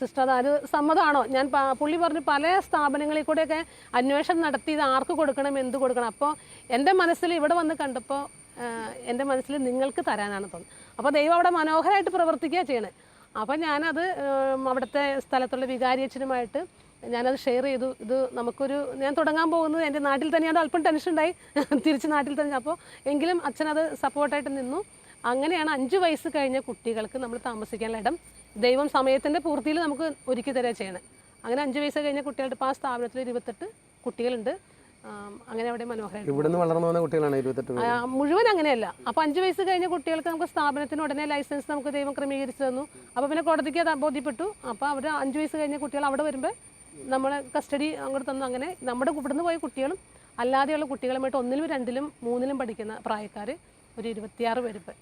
സിസ്റ്റർ അത് സമ്മതമാണോ? ഞാൻ പുള്ളി പറഞ്ഞു പല സ്ഥാപനങ്ങളിൽ കൂടെയൊക്കെ അന്വേഷണം നടത്തി ഇത് ആർക്ക് കൊടുക്കണം, എന്ത് കൊടുക്കണം. അപ്പോൾ എൻ്റെ മനസ്സിൽ ഇവിടെ വന്ന് കണ്ടപ്പോൾ എൻ്റെ മനസ്സിൽ നിങ്ങൾക്ക് തരാനാണ് തോന്നുന്നത്. അപ്പോൾ ദൈവം അവിടെ മനോഹരമായിട്ട് പ്രവർത്തിക്കുക ചെയ്യണേ. അപ്പോൾ ഞാനത് അവിടുത്തെ സ്ഥലത്തുള്ള വികാരിയച്ഛനുമായിട്ട് ഞാനത് ഷെയർ ചെയ്തു. ഇത് ഞാൻ തുടങ്ങാൻ പോകുന്നത് എൻ്റെ നാട്ടിൽ തന്നെയാണ്. അല്പം ടെൻഷൻ ഉണ്ടായി തിരിച്ച് നാട്ടിൽ തന്നെ. അപ്പോൾ എങ്കിലും അച്ഛനത് സപ്പോർട്ടായിട്ട് നിന്നു. അങ്ങനെയാണ് 5 വയസ്സ് കഴിഞ്ഞ കുട്ടികൾക്ക് നമ്മൾ താമസിക്കാനുള്ള ഇടം ദൈവം സമയത്തിൻ്റെ പൂർത്തിയിൽ നമുക്ക് ഒരുക്കി തരിക ചെയ്യണം. അങ്ങനെ 5 വയസ്സ് കഴിഞ്ഞ കുട്ടികളുടെ ഇപ്പോൾ ആ സ്ഥാപനത്തിൽ 28 കുട്ടികളുണ്ട്. അങ്ങനെ അവിടെ മനോഹരമായിട്ട് ഇവിടുന്ന് വളർന്നു വന്ന കുട്ടികളാണ് 28 മുഴുവൻ അങ്ങനെയല്ല. അപ്പോൾ 5 വയസ്സ് കഴിഞ്ഞ കുട്ടികൾക്ക് നമുക്ക് സ്ഥാപനത്തിന് ഉടനെ ലൈസൻസ് നമുക്ക് ദൈവം ക്രമീകരിച്ച് തന്നു. അപ്പോൾ പിന്നെ കോടതിക്ക് അത് ബോധ്യപ്പെട്ടു. അപ്പോൾ അവർ 5 വയസ്സ് കഴിഞ്ഞ കുട്ടികൾ അവിടെ വരുമ്പോൾ നമ്മളെ കസ്റ്റഡി അങ്ങോട്ട് തന്നു. അങ്ങനെ നമ്മുടെ ഇവിടുന്ന് പോയ കുട്ടികളും അല്ലാതെയുള്ള കുട്ടികളുമായിട്ട് 1ലും 2ലും 3ലും പഠിക്കുന്ന പ്രായക്കാർ ഒരു 26 പേര് ഇപ്പം.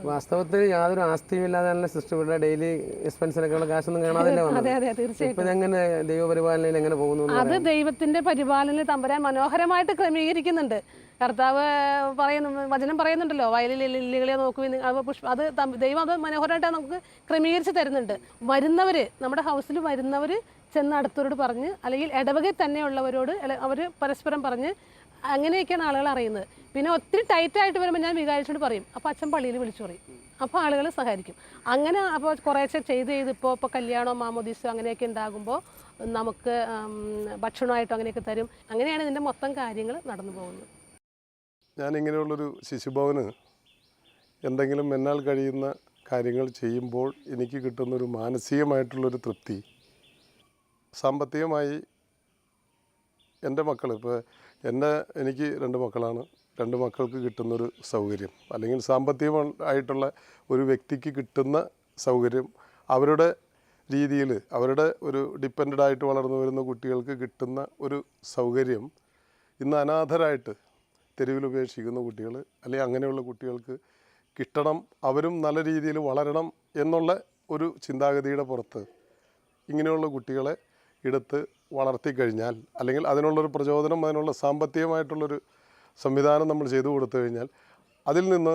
വാസ്തവത്തിൽ യാതൊരു ആസ്തിയും ഇല്ലാതെയാണ് സിസ്റ്റർ ഇവിടെ ഡെയിലി എക്സ്പെൻസിനൊക്കെയുള്ള കാശൊന്നും കാണാതില്ല അതെ അതെ തീർച്ചയായിട്ടും. ഇപ്പം എങ്ങനെ ദൈവപരിപാലനയിൽ എങ്ങനെ പോകുന്നു? അത് ദൈവത്തിന്റെ പരിപാലനയിൽ തമ്പുരാൻ മനോഹരമായിട്ട് ക്രമീകരിക്കുന്നുണ്ട്. കർത്താവ് പറയുന്നു, വചനം പറയുന്നുണ്ടല്ലോ, വയലിൽ ലില്ലികളെ നോക്കുവിൻ, അത് ദൈവം അത് മനോഹരമായിട്ട് നമുക്ക് ക്രമീകരിച്ച് തരുന്നുണ്ട്. വരുന്നവർ നമ്മുടെ ഹൗസിൽ വരുന്നവർ ചെന്ന് അടുത്തവരോട് പറഞ്ഞ്, അല്ലെങ്കിൽ ഇടവകയിൽ തന്നെയുള്ളവരോട് അവർ പരസ്പരം പറഞ്ഞ്, അങ്ങനെയൊക്കെയാണ് ആളുകൾ അറിയുന്നത്. പിന്നെ ഒത്തിരി ടൈറ്റായിട്ട് വരുമ്പോൾ ഞാൻ വികാരിച്ചോട് പറയും, അപ്പോൾ അച്ഛൻ പള്ളിയിൽ വിളിച്ചു പറയും, അപ്പോൾ ആളുകൾ സഹകരിക്കും. അങ്ങനെ അപ്പോൾ കുറേശ്ശെ ചെയ്ത് ഇപ്പോൾ കല്യാണമോ മാമോദീസോ അങ്ങനെയൊക്കെ ഉണ്ടാകുമ്പോൾ നമുക്ക് ഭക്ഷണമായിട്ടോ അങ്ങനെയൊക്കെ തരും. അങ്ങനെയാണ് ഇതിൻ്റെ മൊത്തം കാര്യങ്ങൾ നടന്നു പോകുന്നത്. ഞാനിങ്ങനെയുള്ളൊരു ശിശുഭവന് എന്തെങ്കിലും എന്നാൽ കഴിയുന്ന കാര്യങ്ങൾ ചെയ്യുമ്പോൾ എനിക്ക് കിട്ടുന്നൊരു മാനസികമായിട്ടുള്ളൊരു തൃപ്തി, സാമ്പത്തികമായി എൻ്റെ മക്കൾ ഇപ്പോൾ എനിക്ക് 2 മക്കളാണ്. 2 മക്കൾക്ക് കിട്ടുന്നൊരു സൗകര്യം, അല്ലെങ്കിൽ സാമ്പത്തികമായിട്ടുള്ള ഒരു വ്യക്തിക്ക് കിട്ടുന്ന സൗകര്യം, അവരുടെ രീതിയിൽ അവരുടെ ഒരു ഡിപ്പെൻഡായിട്ട് വളർന്നു വരുന്ന കുട്ടികൾക്ക് കിട്ടുന്ന ഒരു സൗകര്യം ഇന്ന് അനാഥരായിട്ട് തെരുവിൽ ഉപേക്ഷിക്കുന്ന കുട്ടികൾ, അല്ലെങ്കിൽ അങ്ങനെയുള്ള കുട്ടികൾക്ക് കിട്ടണം, അവരും നല്ല രീതിയിൽ വളരണം എന്നുള്ള ഒരു ചിന്താഗതിയുടെ പുറത്ത് ഇങ്ങനെയുള്ള കുട്ടികളെ എടുത്ത് വളർത്തിക്കഴിഞ്ഞാൽ, അല്ലെങ്കിൽ അതിനുള്ളൊരു പ്രചോദനം, അതിനുള്ള സാമ്പത്തികമായിട്ടുള്ളൊരു സംവിധാനം നമ്മൾ ചെയ്തു കൊടുത്തു കഴിഞ്ഞാൽ അതിൽ നിന്ന്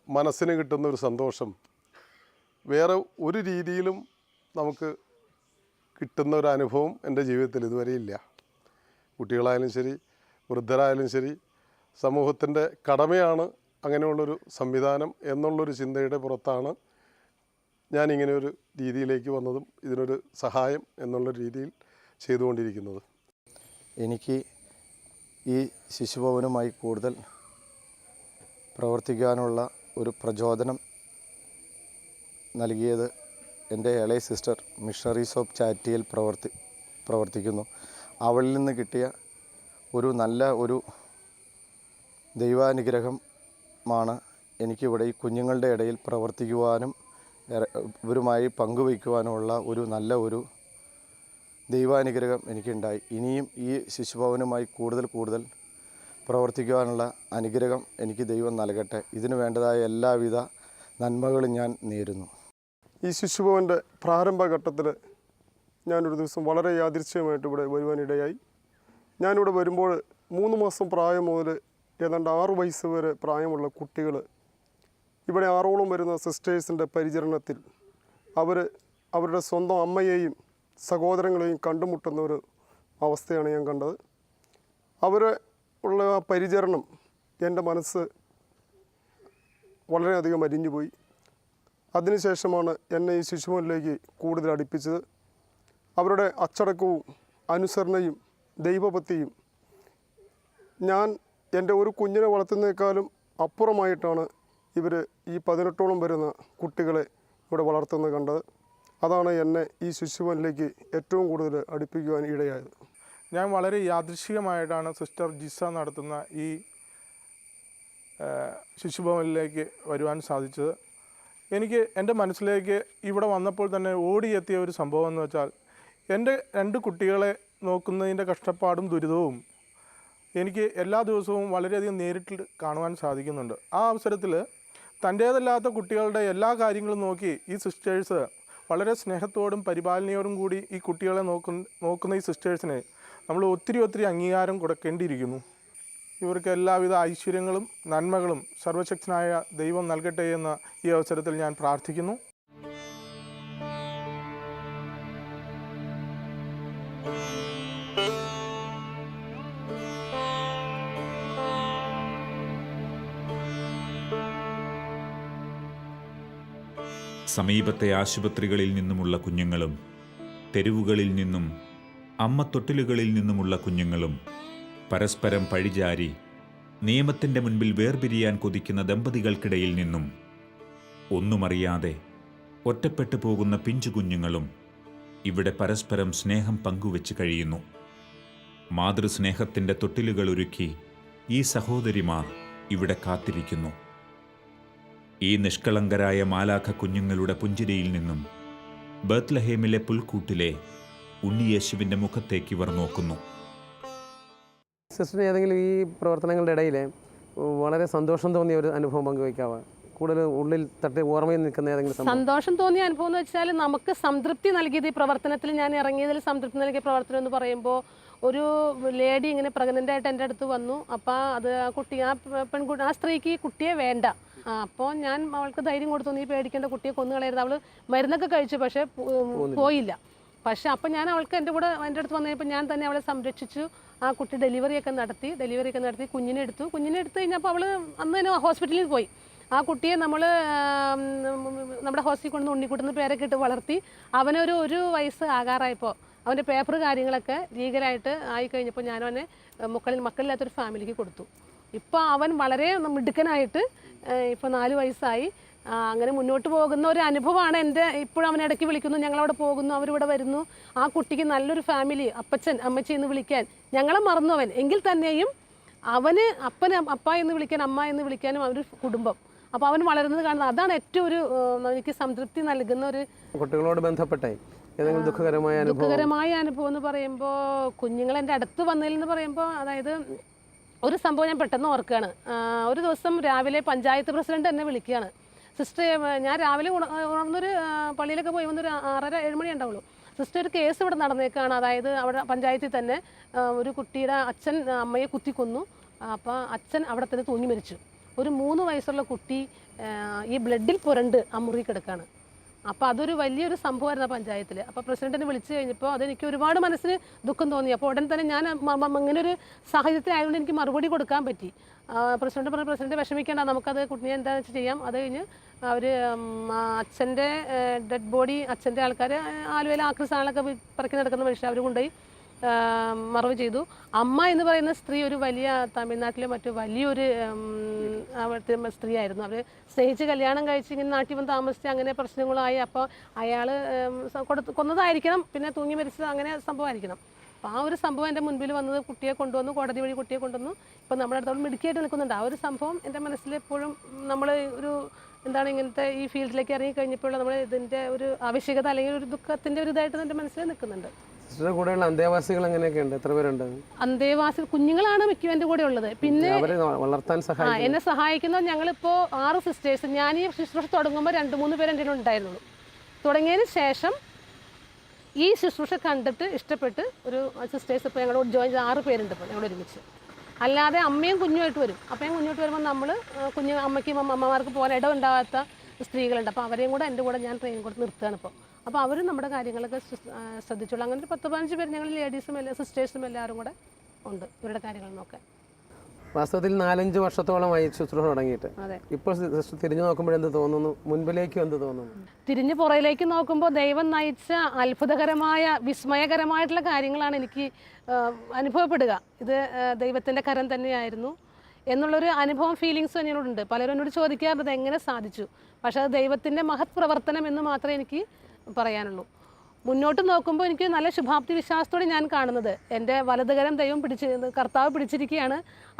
മനസ്സിന് കിട്ടുന്ന ഒരു സന്തോഷം വേറെ ഒരു രീതിയിലും നമുക്ക് കിട്ടുന്ന ഒരു അനുഭവം എൻ്റെ ജീവിതത്തിൽ ഇതുവരെ ഇല്ല. കുട്ടികളായാലും ശരി, വൃദ്ധരായാലും ശരി, സമൂഹത്തിൻ്റെ കടമയാണ് അങ്ങനെയുള്ളൊരു സംവിധാനം എന്നുള്ളൊരു ചിന്തയുടെ പുറത്താണ് ഞാനിങ്ങനെ ഒരു രീതിയിലേക്ക് വന്നതും ഇതിനൊരു സഹായം എന്നുള്ള രീതിയിൽ ചെയ്തുകൊണ്ടിരിക്കുന്നത്. എനിക്ക് ഈ ശിശുഭവനുമായി കൂടുതൽ പ്രവർത്തിക്കാനുള്ള ഒരു പ്രചോദനം നൽകിയത് എൻ്റെ ഇളയ സിസ്റ്റർ മിഷണറീസ് ഓഫ് ചാരിറ്റിയിൽ പ്രവർത്തിക്കുന്നു. അവളിൽ നിന്ന് കിട്ടിയ ഒരു നല്ല ഒരു ദൈവാനുഗ്രഹമാണ് എനിക്കിവിടെ ഈ കുഞ്ഞുങ്ങളുടെ ഇടയിൽ പ്രവർത്തിക്കുവാനും ഇവരുമായി പങ്കുവയ്ക്കുവാനുമുള്ള ഒരു നല്ല ഒരു ദൈവാനുഗ്രഹം എനിക്കുണ്ടായി. ഇനിയും ഈ ശിശുഭവനുമായി കൂടുതൽ പ്രവർത്തിക്കുവാനുള്ള അനുഗ്രഹം എനിക്ക് ദൈവം നൽകട്ടെ. ഇതിനു വേണ്ടതായ എല്ലാവിധ നന്മകളും ഞാൻ നേരുന്നു. ഈ ശിശുഭവൻ്റെ പ്രാരംഭഘട്ടത്തിൽ ഞാനൊരു ദിവസം വളരെ യാദൃച്ഛികമായിട്ട് ഇവിടെ വരുവാനിടയായി. ഞാനിവിടെ വരുമ്പോൾ 3 മാസം പ്രായം മുതൽ ഏതാണ്ട് 6 വയസ്സ് വരെ പ്രായമുള്ള കുട്ടികൾ ഇവിടെ 6ഓളം വരുന്ന സിസ്റ്റേഴ്സിൻ്റെ പരിചരണത്തിൽ അവരുടെ സ്വന്തം അമ്മയെയും സഹോദരങ്ങളെയും കണ്ടുമുട്ടുന്ന ഒരു അവസ്ഥയാണ് ഞാൻ കണ്ടത്. അവരെ ഉള്ള ആ പരിചരണം എൻ്റെ മനസ്സ് വളരെയധികം അരിഞ്ഞുപോയി. അതിനുശേഷമാണ് എന്നെ ഈ ശിശുഭവനിലേക്ക് കൂടുതൽ അടുപ്പിച്ചത്. അവരുടെ അച്ചടക്കവും അനുസരണയും ദൈവഭക്തിയും ഞാൻ എൻ്റെ ഒരു കുഞ്ഞിനെ വളർത്തുന്നതിനേക്കാളും അപ്പുറമായിട്ടാണ് ഇവർ ഈ 18ഓളം വരുന്ന കുട്ടികളെ ഇവിടെ വളർത്തുന്നത് കണ്ടത്. അതാണ് എന്നെ ഈ ശിശുഭവനിലേക്ക് ഏറ്റവും കൂടുതൽ അടുപ്പിക്കുവാൻ ഇടയായത്. ഞാൻ വളരെ യാദൃശ്ചികമായിട്ടാണ് സിസ്റ്റർ ജിസ നടത്തുന്ന ഈ ശിശുഭവനിലേക്ക് വരുവാൻ സാധിച്ചത്. എനിക്ക് എൻ്റെ മനസ്സിലേക്ക് ഇവിടെ വന്നപ്പോൾ തന്നെ ഓടിയെത്തിയ ഒരു സംഭവം എന്ന് വെച്ചാൽ എൻ്റെ 2 കുട്ടികളെ നോക്കുന്നതിൻ്റെ കഷ്ടപ്പാടും ദുരിതവും എനിക്ക് എല്ലാ ദിവസവും വളരെയധികം നേരിട്ട് കാണുവാൻ സാധിക്കുന്നുണ്ട്. ആ അവസരത്തിൽ തൻ്റേതല്ലാത്ത കുട്ടികളുടെ എല്ലാ കാര്യങ്ങളും നോക്കി ഈ സിസ്റ്റേഴ്സ് വളരെ സ്നേഹത്തോടും പരിപാലനയോടും കൂടി ഈ കുട്ടികളെ നോക്കുന്ന ഈ സിസ്റ്റേഴ്സിനെ നമ്മൾ ഒത്തിരി അംഗീകാരം കൊടുക്കേണ്ടിയിരിക്കുന്നു. ഇവർക്ക് എല്ലാവിധ ഐശ്വര്യങ്ങളും നന്മകളും സർവശക്തനായ ദൈവം നൽകട്ടെ എന്ന് ഈ അവസരത്തിൽ ഞാൻ പ്രാർത്ഥിക്കുന്നു. സമീപത്തെ ആശുപത്രികളിൽ നിന്നുമുള്ള കുഞ്ഞുങ്ങളും തെരുവുകളിൽ നിന്നും അമ്മത്തൊട്ടിലുകളിൽ നിന്നുമുള്ള കുഞ്ഞുങ്ങളും പരസ്പരം പഴിചാരി നിയമത്തിൻ്റെ മുൻപിൽ വേർപിരിയാൻ കൊതിക്കുന്ന ദമ്പതികൾക്കിടയിൽ നിന്നും ഒന്നുമറിയാതെ ഒറ്റപ്പെട്ടു പോകുന്ന പിഞ്ചു കുഞ്ഞുങ്ങളും ഇവിടെ പരസ്പരം സ്നേഹം പങ്കുവെച്ച് കഴിയുന്നു. മാതൃസ്നേഹത്തിൻ്റെ തൊട്ടിലുകൾ ഒരുക്കി ഈ സഹോദരിമാർ ഇവിടെ കാത്തിരിക്കുന്നു. ഈ നിഷ്കളങ്കരായ മാലാഖ കുഞ്ഞുങ്ങളുടെ പുഞ്ചിരിയിൽ നിന്നും ബത്ലഹേമിലെ പുൽക്കൂട്ടിലെ ഉണ്ണിയേശുവിൻ്റെ മുഖത്തേക്ക് ഇവർ നോക്കുന്നു. സിസ്റ്ററിന് ഏതെങ്കിലും ഈ പ്രവർത്തനങ്ങളുടെ ഇടയിൽ വളരെ സന്തോഷം തോന്നിയ ഒരു അനുഭവം പങ്കുവയ്ക്കാവോ? കൂടുതൽ ഉള്ളിൽ തട്ടി ഓർമ്മയിൽ നിൽക്കുന്ന ഏതെങ്കിലും സന്തോഷം തോന്നിയ അനുഭവം എന്ന് വെച്ചാൽ നമുക്ക് സംതൃപ്തി നൽകിയത് ഈ പ്രവർത്തനത്തിൽ ഞാൻ ഇറങ്ങിയതിൽ സംതൃപ്തി നൽകിയ പ്രവർത്തനം എന്ന് പറയുമ്പോൾ ഒരു ലേഡി ഇങ്ങനെ പ്രഗ്നൻ്റ് ആയിട്ട് എൻ്റെ അടുത്ത് വന്നു. അപ്പോൾ അത് ആ കുട്ടി പെൺകുട്ടി ആ സ്ത്രീക്ക് ഈ കുട്ടിയെ വേണ്ട. അപ്പോൾ ഞാൻ അവൾക്ക് ധൈര്യം കൊടുത്തു, നീ പേടിക്കേണ്ട, കുട്ടിയെ കൊന്നുകളയരുത്. അവൾ മരുന്നൊക്കെ കഴിച്ചു, പക്ഷേ പോയില്ല. പക്ഷേ അപ്പം ഞാൻ അവൾക്ക് എൻ്റെ അടുത്ത് വന്നു കഴിഞ്ഞപ്പോൾ ഞാൻ തന്നെ അവളെ സംരക്ഷിച്ചു. ആ കുട്ടി ഡെലിവറിയൊക്കെ നടത്തി കുഞ്ഞിനെ എടുത്തു കഴിഞ്ഞപ്പോൾ അവൾ അന്ന് തന്നെ ഹോസ്പിറ്റലിൽ പോയി. ആ കുട്ടിയെ നമ്മൾ നമ്മുടെ ഹോസ്പിറ്റലിൽ കൊണ്ടുവന്ന് ഉണ്ണിക്കുട്ടുന്ന പേരൊക്കെ ഇട്ട് വളർത്തി. അവനൊരു 1 വയസ്സ് ആകാറായപ്പോൾ അവൻ്റെ പേപ്പർ കാര്യങ്ങളൊക്കെ ലീഗലായിട്ട് ആയിക്കഴിഞ്ഞപ്പോൾ ഞാൻ അവനെ മക്കളില്ലാത്തൊരു ഫാമിലിക്ക് കൊടുത്തു. ഇപ്പോൾ അവൻ വളരെ മിടുക്കനായിട്ട് ഇപ്പോൾ 4 വയസ്സായി. അങ്ങനെ മുന്നോട്ട് പോകുന്ന ഒരു അനുഭവമാണ് എൻ്റെ. ഇപ്പോഴും അവൻ ഇടയ്ക്ക് വിളിക്കുന്നു, ഞങ്ങളവിടെ പോകുന്നു, അവരിവിടെ വരുന്നു. ആ കുട്ടിക്ക് നല്ലൊരു ഫാമിലി, അപ്പച്ചൻ അമ്മച്ചി എന്ന് വിളിക്കാൻ ഞങ്ങളെ മറന്നു അവൻ. എങ്കിൽ തന്നെയും അവന് അപ്പ എന്ന് വിളിക്കാൻ, അമ്മ എന്ന് വിളിക്കാനും അവനൊരു കുടുംബം. അപ്പോൾ അവൻ വളരുന്നത് കാണുന്നത് അതാണ് ഏറ്റവും എനിക്ക് സംതൃപ്തി നൽകുന്ന ഒരു. കുട്ടികളോട് ബന്ധപ്പെട്ടേ ഏതെങ്കിലും ദുഃഖകരമായ അനുഭവം എന്ന് പറയുമ്പോൾ കുഞ്ഞുങ്ങൾ എൻ്റെ അടുത്ത് വന്നതിൽ പറയുമ്പോൾ അതായത് ഒരു സംഭവം ഞാൻ പെട്ടെന്ന് ഓർക്കുകയാണ്. ഒരു ദിവസം രാവിലെ പഞ്ചായത്ത് പ്രസിഡന്റ് എന്നെ വിളിക്കുകയാണ്. സിസ്റ്റർ, ഞാൻ രാവിലെ ഉണർന്നൊരു പള്ളിയിലൊക്കെ പോയി വന്നൊരു 6:30-7 മണി ഉണ്ടാവുള്ളൂ. സിസ്റ്റർ, ഒരു കേസ് ഇവിടെ നടന്നേക്കാണ്. അതായത് അവിടെ പഞ്ചായത്തിൽ തന്നെ ഒരു കുട്ടിയുടെ അച്ഛൻ അമ്മയെ കുത്തിക്കൊന്നു. അപ്പോൾ അച്ഛൻ അവിടെ തന്നെ തൂങ്ങി മരിച്ചു. ഒരു 3 വയസ്സുള്ള കുട്ടി ഈ ബ്ലഡിൽ പുരണ്ട് ആ മുറി കിടക്കുകയാണ്. അപ്പോൾ അതൊരു വലിയൊരു സംഭവമായിരുന്നു ആ പഞ്ചായത്തിൽ. അപ്പോൾ പ്രസിഡന്റിനെ വിളിച്ചു കഴിഞ്ഞപ്പോൾ അതെനിക്ക് ഒരുപാട് മനസ്സിന് ദുഃഖം തോന്നി. അപ്പോൾ ഉടൻ തന്നെ ഞാൻ ഇങ്ങനെ ഒരു സാഹചര്യത്തിലായതുകൊണ്ട് എനിക്ക് മറുപടി കൊടുക്കാൻ പറ്റി. പ്രസിഡന്റ് പറഞ്ഞു, പ്രസിഡന്റ് വിഷമിക്കേണ്ട, നമുക്കത് കുട്ടിയെ എന്താണെന്ന് വെച്ചാൽ ചെയ്യാം. അത് കഴിഞ്ഞ് അവർ അച്ഛൻ്റെ ഡെഡ് ബോഡി അച്ഛൻ്റെ ആൾക്കാർ ആലുവയിലെ ആക്രി സാധനങ്ങളൊക്കെ പറക്കി നടക്കുന്ന മനുഷ്യർ അവർ കൊണ്ടുപോയി മറവ് ചെയ്തു. അമ്മ എന്ന് പറയുന്ന സ്ത്രീ ഒരു വലിയ തമിഴ്നാട്ടിലെ വലിയൊരു അവിടുത്തെ സ്ത്രീ ആയിരുന്നു. അവർ സ്നേഹിച്ച് കല്യാണം കഴിച്ച് ഇങ്ങനെ നാട്ടിൽ വന്ന് താമസിച്ച് അങ്ങനെ പ്രശ്നങ്ങളായി. അപ്പോൾ അയാൾ കൊന്നതായിരിക്കണം, പിന്നെ തൂങ്ങി മരിച്ചത്, അങ്ങനെ സംഭവമായിരിക്കണം. അപ്പോൾ ആ ഒരു സംഭവം എൻ്റെ മുൻപിൽ വന്നത്, കുട്ടിയെ കൊണ്ടുവന്നു, കോടതി വഴി കുട്ടിയെ കൊണ്ടുവന്നു. ഇപ്പോൾ നമ്മുടെ അടുത്തോളം മിടുക്കിയായിട്ട് നിൽക്കുന്നുണ്ട്. ആ ഒരു സംഭവം എൻ്റെ മനസ്സിൽ എപ്പോഴും നമ്മൾ ഇങ്ങനത്തെ ഈ ഫീൽഡിലേക്ക് ഇറങ്ങി കഴിഞ്ഞപ്പോൾ നമ്മൾ ഇതിൻ്റെ ഒരു ആവശ്യകത അല്ലെങ്കിൽ ഒരു ദുഃഖത്തിൻ്റെ ഒരു ഇതായിട്ട് എൻ്റെ മനസ്സിൽ നിൽക്കുന്നുണ്ട്. സിസ്റ്ററുടെ കൂടെയുള്ള അന്തേവാസികൾ എങ്ങനെയൊക്കെയുണ്ട്? എത്ര പേരുണ്ട്? അന്തേവാസികൾ കുഞ്ഞുങ്ങളാണ് മിക്ക എൻ്റെ കൂടെ ഉള്ളത്. പിന്നെ വളർത്താൻ എന്നെ സഹായിക്കുന്ന ഞങ്ങളിപ്പോൾ 6 സിസ്റ്റേഴ്സ്. ഞാൻ ഈ ശുശ്രൂഷ തുടങ്ങുമ്പോൾ 2-3 പേര് എൻ്റെ ഉണ്ടായിരുന്നുള്ളൂ. തുടങ്ങിയതിന് ശേഷം ഈ ശുശ്രൂഷ കണ്ടിട്ട് ഇഷ്ടപ്പെട്ട് ഒരു സിസ്റ്റേഴ്സ് ഇപ്പോൾ ഞങ്ങളോട് ജോയിൻ ചെയ്ത് 6 പേരുണ്ട് ഇപ്പോൾ ഞങ്ങൾ ഒരുമിച്ച്. അല്ലാതെ അമ്മയും കുഞ്ഞുമായിട്ട് വരും. അമ്മയും കുഞ്ഞുമായിട്ട് വരുമ്പോൾ നമ്മൾ അമ്മയ്ക്കും അമ്മമാർക്ക് പോകാൻ ഇടമുണ്ടാകാത്ത സ്ത്രീകളുണ്ട്. അപ്പോൾ അവരെയും കൂടെ എൻ്റെ കൂടെ ഞാൻ ട്രെയിനിങ് കൊടുത്ത് നിർത്തുകയാണ് ഇപ്പോൾ. അപ്പോൾ അവരും നമ്മുടെ കാര്യങ്ങളൊക്കെ ശ്രദ്ധിച്ചോളൂ. അങ്ങനെ ഒരു 10-15 പേര് ഞങ്ങൾ ലേഡീസും സിസ്റ്റേഴ്സും എല്ലാവരും കൂടെ ഉണ്ട് ഇവരുടെ കാര്യങ്ങൾ നോക്കാൻ. വാസ്തവത്തിൽ 4-5 വർഷത്തോളമായി ശുശ്രൂഷ തുടങ്ങിയിട്ട്. ഇപ്പോൾ തിരിഞ്ഞു നോക്കുമ്പോഴെന്ത് തോന്നുന്നു? മുൻപിലേക്കും എന്ത് തോന്നുന്നു? തിരിഞ്ഞു പുറയിലേക്ക് നോക്കുമ്പോൾ ദൈവം നയിച്ച അത്ഭുതകരമായ വിസ്മയകരമായിട്ടുള്ള കാര്യങ്ങളാണ് എനിക്ക് അനുഭവപ്പെടുക. ഇത് ദൈവത്തിൻ്റെ കരം തന്നെയായിരുന്നു എന്നുള്ളൊരു അനുഭവം, ഫീലിങ്സ് എന്നോടുണ്ട്. പലരും എന്നോട് ചോദിക്കാറുണ്ട് എങ്ങനെ സാധിച്ചു. പക്ഷേ അത് ദൈവത്തിൻ്റെ മഹത് പ്രവർത്തനം എന്ന് മാത്രമേ എനിക്ക് പറയാനുള്ളൂ. മുന്നോട്ട് നോക്കുമ്പോൾ എനിക്ക് നല്ല ശുഭാപ്തി വിശ്വാസത്തോടെ ഞാൻ കാണുന്നത് എൻ്റെ വലതുകരം ദൈവം കർത്താവ് പിടിച്ചിരിക്കുകയാണ്.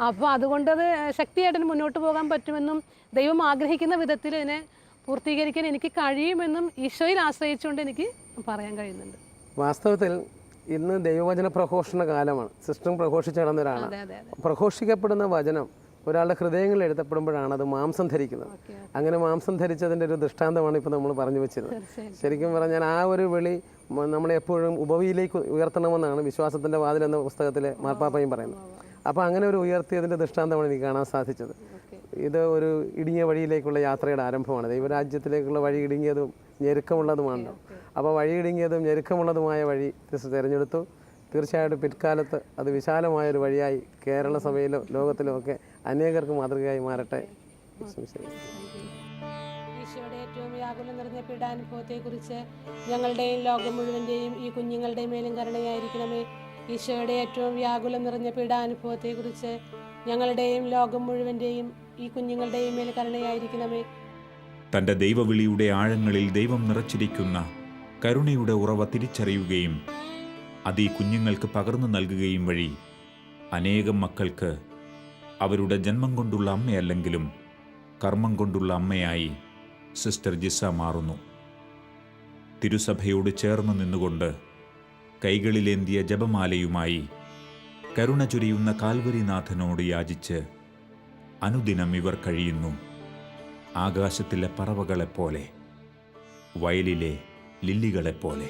അപ്പോൾ അതുകൊണ്ടത് ശക്തിയായിട്ട് മുന്നോട്ട് പോകാൻ പറ്റുമെന്നും ദൈവം ആഗ്രഹിക്കുന്ന വിധത്തിൽ ഇതിനെ പൂർത്തീകരിക്കാൻ എനിക്ക് കഴിയുമെന്നും ഈശോയിൽ ആശ്രയിച്ചുകൊണ്ട് എനിക്ക് പറയാൻ കഴിയുന്നുണ്ട്. വാസ്തവത്തിൽ ഇന്ന് ദൈവവചന പ്രഘോഷണ കാലമാണ്. സിസ്റ്റം പ്രഘോഷിച്ച് നടന്ന ഒരാളാണ്. പ്രഘോഷിക്കപ്പെടുന്ന വചനം ഒരാളുടെ ഹൃദയങ്ങളിൽ എഴുതപ്പെടുമ്പോഴാണ് അത് മാംസം ധരിക്കുന്നത്. അങ്ങനെ മാംസം ധരിച്ചതിൻ്റെ ഒരു ദൃഷ്ടാന്തമാണ് ഇപ്പോൾ നമ്മൾ പറഞ്ഞു വെച്ചിരുന്നത്. ശരിക്കും പറഞ്ഞാൽ ആ ഒരു വിളി നമ്മളെ എപ്പോഴും ഉപവിയിലേക്ക് ഉയർത്തണമെന്നാണ് വിശ്വാസത്തിൻ്റെ വാതിൽ എന്ന പുസ്തകത്തിൽ മാർപ്പാപ്പയും പറയുന്നത്. അപ്പോൾ അങ്ങനെ ഒരു ഉയർത്തിയതിൻ്റെ ദൃഷ്ടാന്തമാണ് എനിക്ക് കാണാൻ സാധിച്ചത്. ഇത് ഒരു ഇടുങ്ങിയ വഴിയിലേക്കുള്ള യാത്രയുടെ ആരംഭമാണ്. ദൈവരാജ്യത്തിലേക്കുള്ള വഴി ഇടുങ്ങിയതും ഞെരുക്കമുള്ളതുമാണല്ലോ. അപ്പോൾ വഴി ഇടുങ്ങിയതും ഞെരുക്കമുള്ളതുമായ വഴി തിരഞ്ഞെടുത്തു. തീർച്ചയായിട്ടും പിൽക്കാലത്ത് അത് വിശാലമായൊരു വഴിയായി കേരള സഭയിലോ ലോകത്തിലോ ഒക്കെ അനേകർക്ക് മാതൃകയായി മാറട്ടെ. ഈശോയുടെ ഏറ്റവും വ്യാകുലം നിറഞ്ഞ പീഡാനുഭവത്തെക്കുറിച്ച് ഞങ്ങളുടെയും ലോകം മുഴുവൻ്റെയും ഈ കുഞ്ഞുങ്ങളുടെ മേലും കരുണയായിരിക്കണമേ. ഈശോയുടെ ഏറ്റവും വ്യാകുലം നിറഞ്ഞ പീഡാനുഭവത്തെക്കുറിച്ച് ഞങ്ങളുടെയും ലോകം മുഴുവൻ്റെയും ഈ കുഞ്ഞുങ്ങളുടെയും മേൽ കരുണയായിരിക്കണമേ. തൻ്റെ ദൈവവിളിയുടെ ആഴങ്ങളിൽ ദൈവം നിറച്ചിരിക്കുന്ന കരുണയുടെ ഉറവ തിരിച്ചറിയുകയും അത് ഈ കുഞ്ഞുങ്ങൾക്ക് പകർന്നു നൽകുകയും വഴി അനേകം മക്കൾക്ക് അവരുടെ ജന്മം കൊണ്ടുള്ള അമ്മയല്ലെങ്കിലും കർമ്മം കൊണ്ടുള്ള അമ്മയായി സിസ്റ്റർ ജിസ മാറുന്നു. തിരുസഭയോട് ചേർന്ന് നിന്നുകൊണ്ട് കൈകളിലേന്തിയ ജപമാലയുമായി കരുണ ചൊരിയുന്ന കാൽവരിനാഥനോട് യാചിച്ച് അനുദിനം ഇവർ കഴിയുന്നു. ആകാശത്തിലെ പറവകളെപ്പോലെ, വയലിലെ ലില്ലികളെപ്പോലെ.